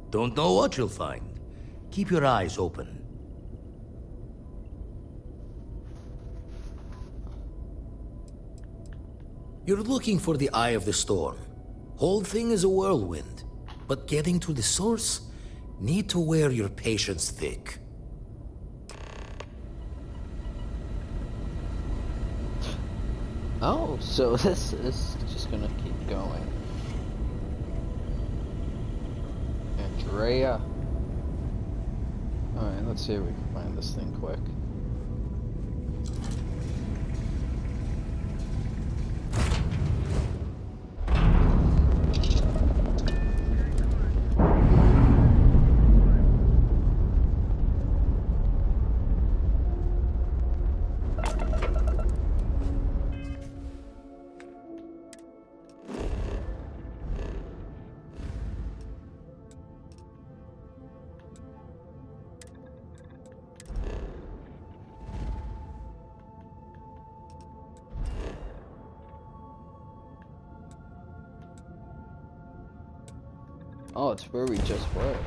Don't know what you'll find. Keep your eyes open. You're looking for the eye of the storm. Whole thing is a whirlwind, but getting to the source, need to wear your patience thick. Oh, so this is just gonna keep going. Andrea. Alright, let's see if we can find this thing quick. Oh, it's where we just were.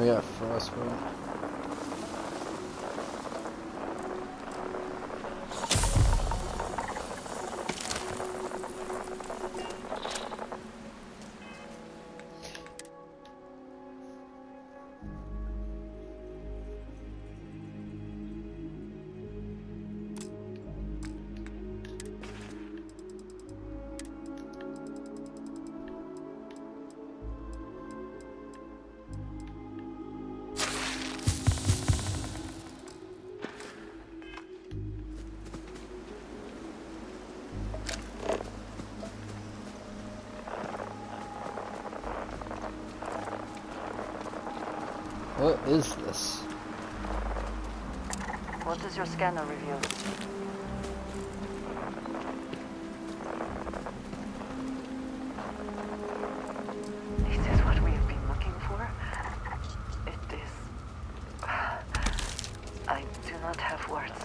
We got frostbite. What is this? What does your scanner reveal? This is what we've been looking for? It is... I do not have words.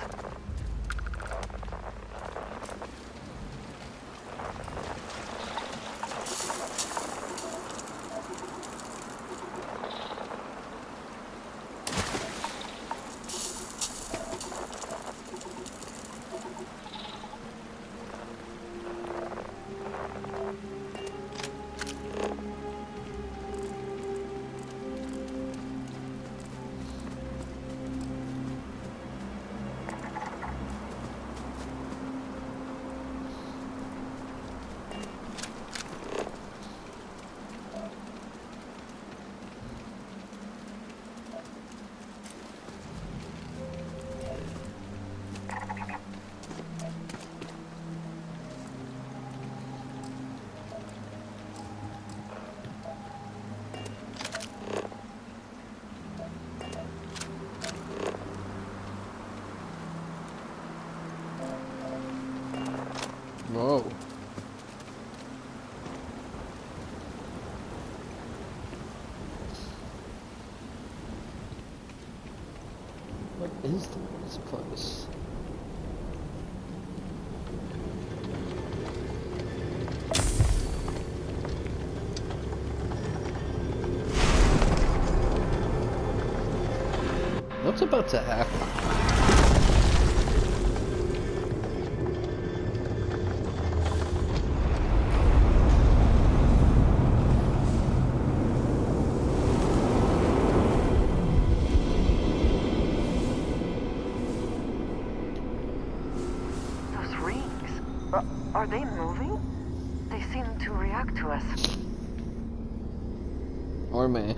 Whoa. What is this place? What's about to happen? Are they moving? They seem to react to us. Or me.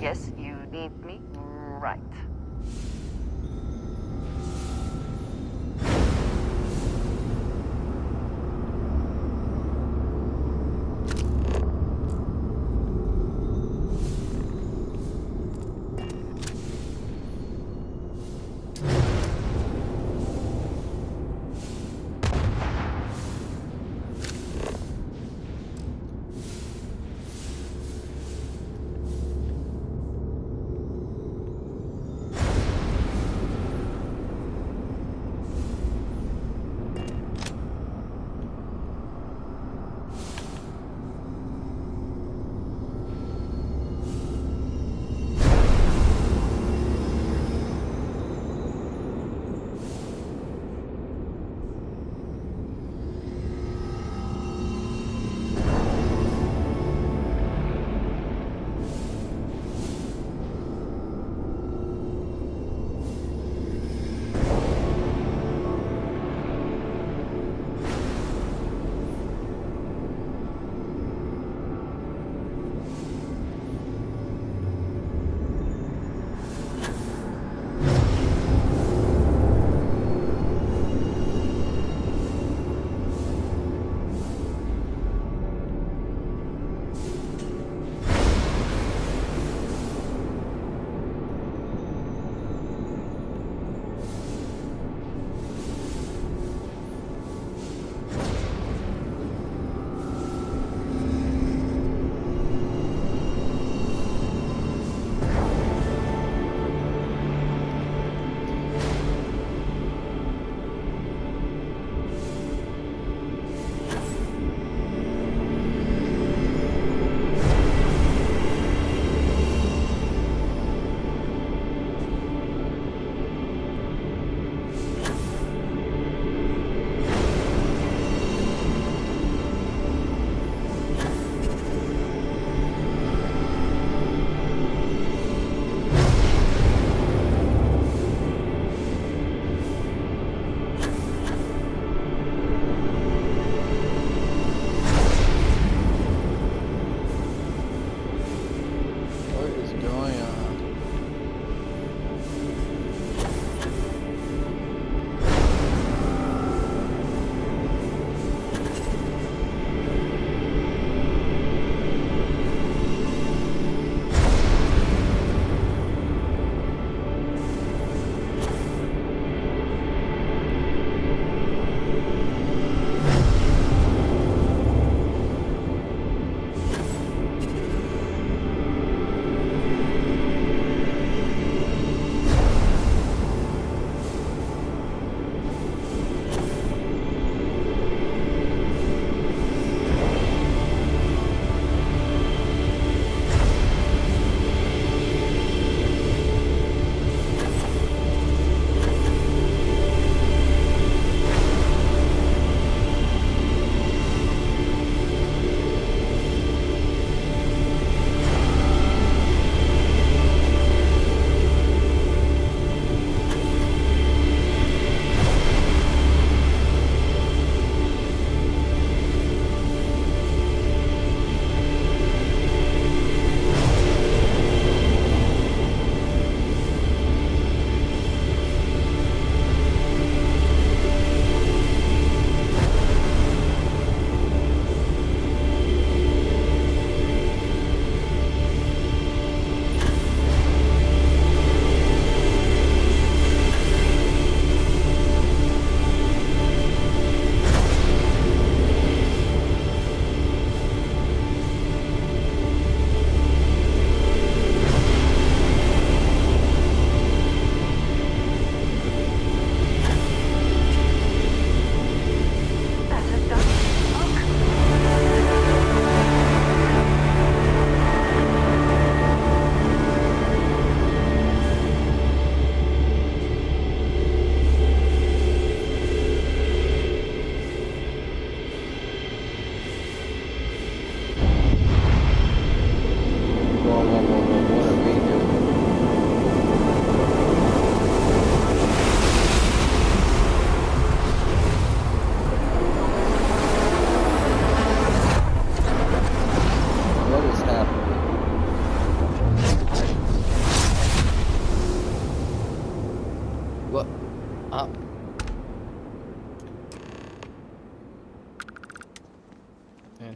Yes, you need me? Right.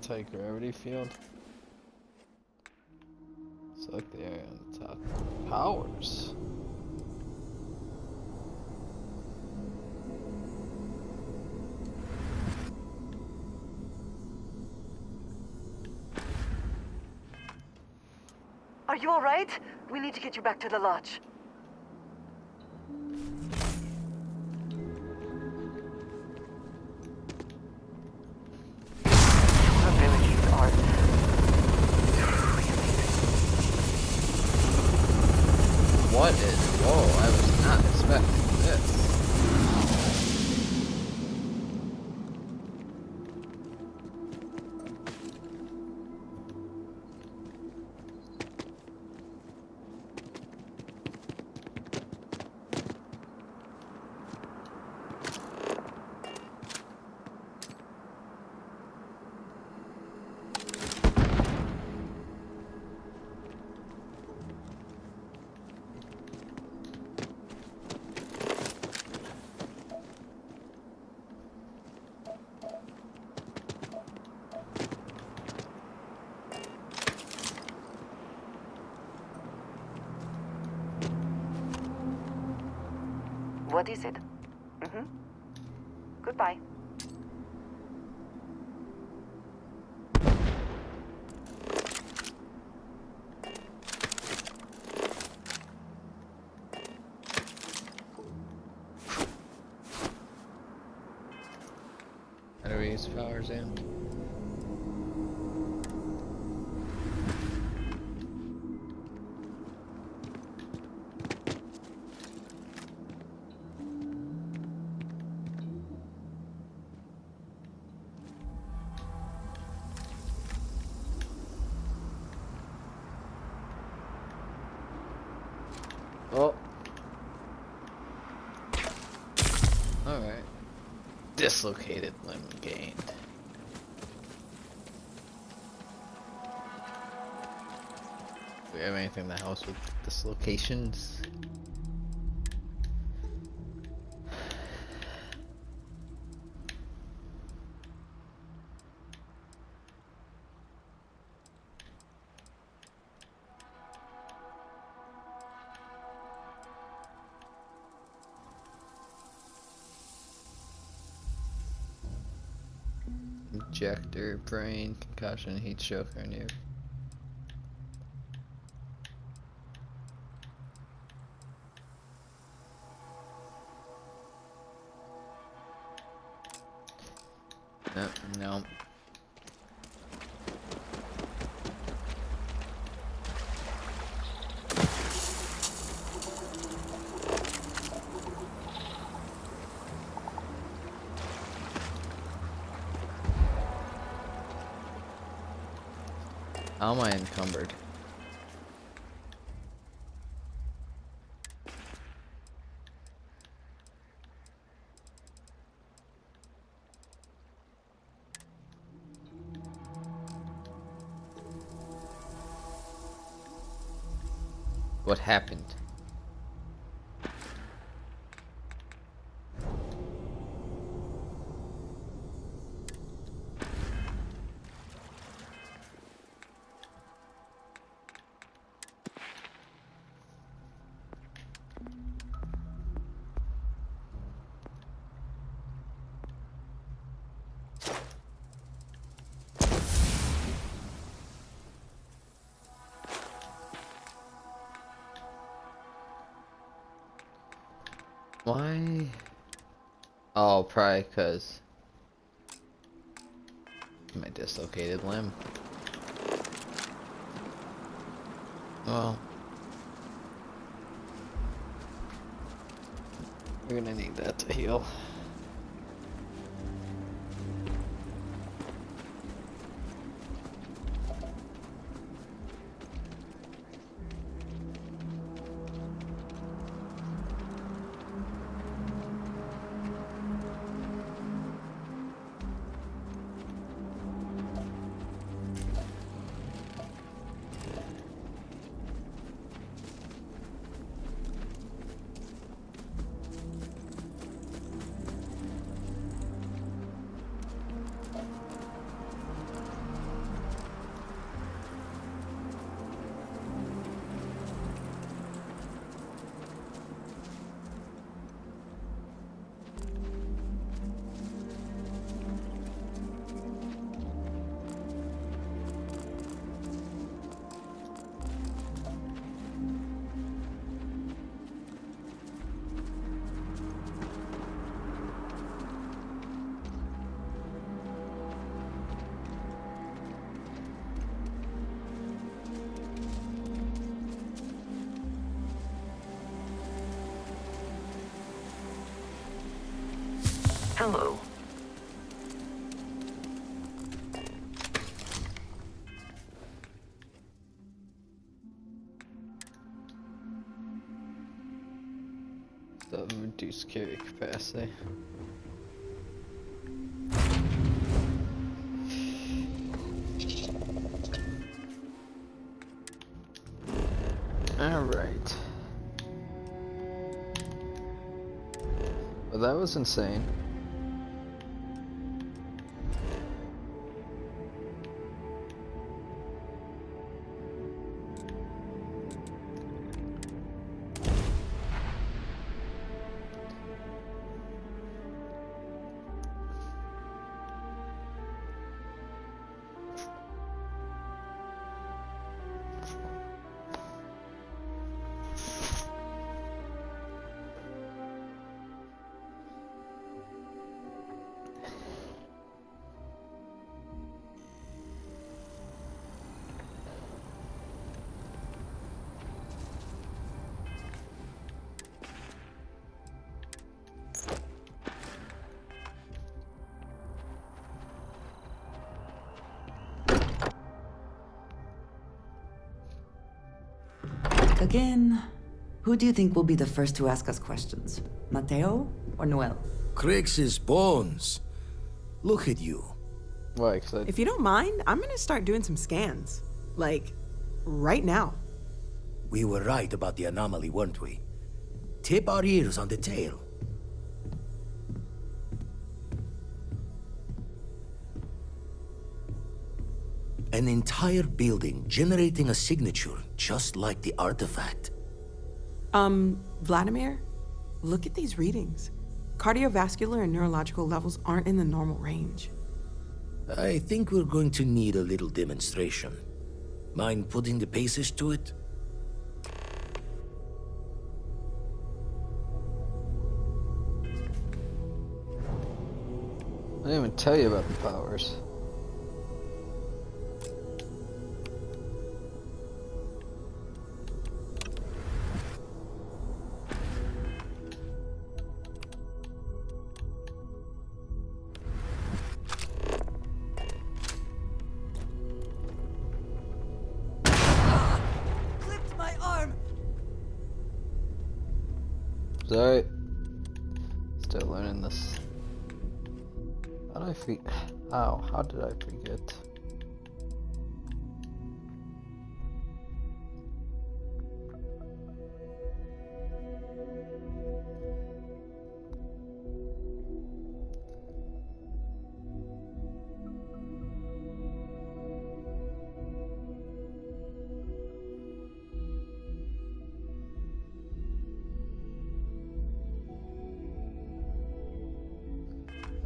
anti-gravity field. Select the area on the top. Powers. Are you all right? We need to get you back to the lodge. Abilities are What is? Whoa! I was not expecting this. What is it? Goodbye. How do we use powers in? Oh. Alright. Dislocated limb gained. Do we have anything in the house with dislocations? Injector, brain, concussion, heat stroke, or new. No. How am I encumbered? What happened? Why? Oh, probably because my dislocated limb. Well, we're gonna need that to heal. Hello. So reduced carry capacity. Alright. Well, that was insane. Again, who do you think will be the first to ask us questions? Mateo or Noel? Crix's bones. Look at you. Why? If you don't mind, I'm gonna start doing some scans. Like, right now. We were right about the anomaly, weren't we? Tip our ears on the tail. An entire building generating a signature just like the artifact. Vladimir, look at these readings. Cardiovascular and neurological levels aren't in the normal range. I think we're going to need a little demonstration. Mind putting the paces to it? I didn't even tell you about the powers. Clipped my arm. Sorry. Still learning this. How did I forget? How did I forget?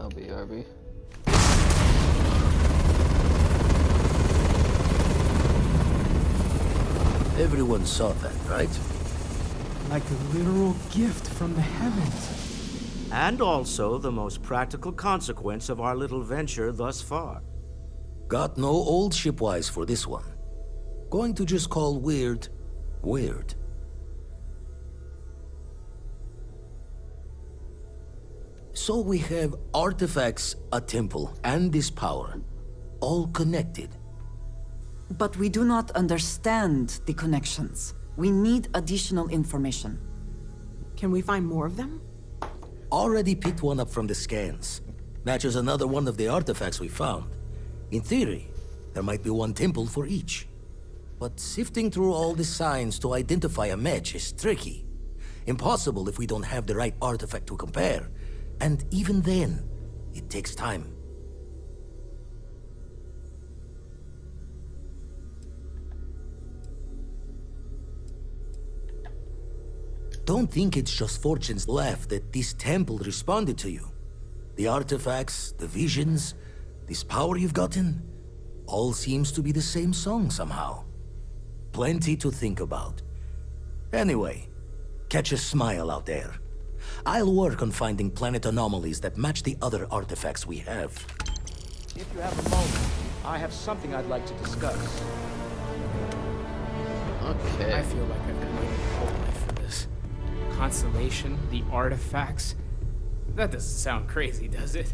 I'll be RB. Everyone saw that, right? Like a literal gift from the heavens. And also the most practical consequence of our little venture thus far. Got no old shipwise for this one. Going to just call weird, weird. So we have artifacts, a temple, and this power, all connected. But we do not understand the connections. We need additional information. Can we find more of them? Already picked one up from the scans. Matches another one of the artifacts we found. In theory, there might be one temple for each. But sifting through all the signs to identify a match is tricky. Impossible if we don't have the right artifact to compare. And even then, it takes time. Don't think it's just fortune's left that this temple responded to you. The artifacts, the visions, this power you've gotten, all seems to be the same song somehow. Plenty to think about. Anyway, catch a smile out there. I'll work on finding planet anomalies that match the other artifacts we have. If you have a moment, I have something I'd like to discuss. Okay. I feel like I've been waiting my whole life for this. Constellation, the artifacts. That doesn't sound crazy, does it?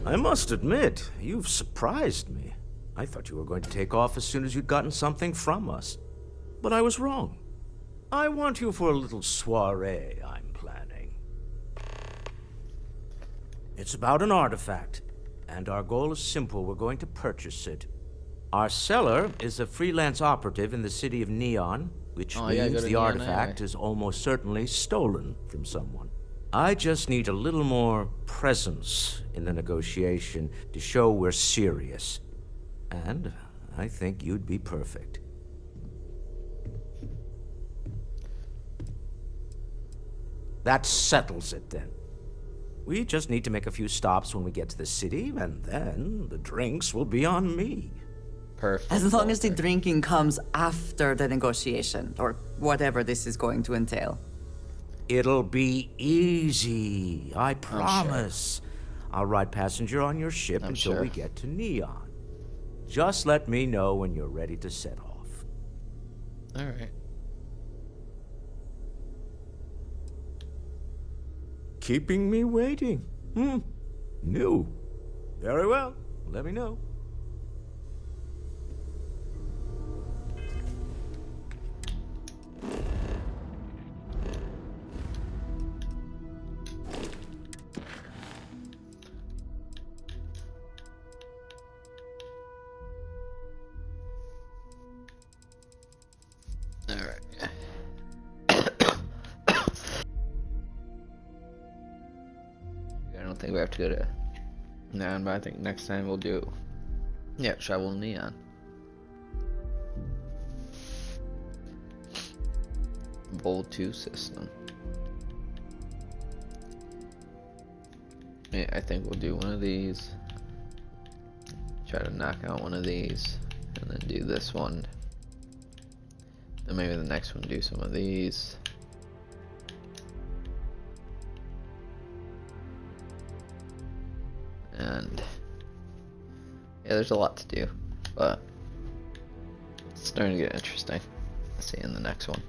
I must admit, you've surprised me. I thought you were going to take off as soon as you'd gotten something from us. But I was wrong. I want you for a little soiree I'm planning. It's about an artifact, and our goal is simple. We're going to purchase it. Our seller is a freelance operative in the city of Neon, which means the artifact is almost certainly stolen from someone. I just need a little more presence in the negotiation to show we're serious. And I think you'd be perfect. That settles it then. We just need to make a few stops when we get to the city, and then the drinks will be on me. Perfect. As long as the drinking comes after the negotiation, or whatever this is going to entail. It'll be easy, I promise. I'll ride passenger on your ship until we get to Neon. Just let me know when you're ready to set off. All right. Keeping me waiting. New. Very well. Let me know. I don't think we have to go to Neon, but I think next time we'll do, travel Neon. Bowl 2 system. Yeah, I think we'll do one of these, try to knock out one of these, and then do this one. Then maybe the next one do some of these. And yeah, there's a lot to do, but it's starting to get interesting. I'll see you in the next one.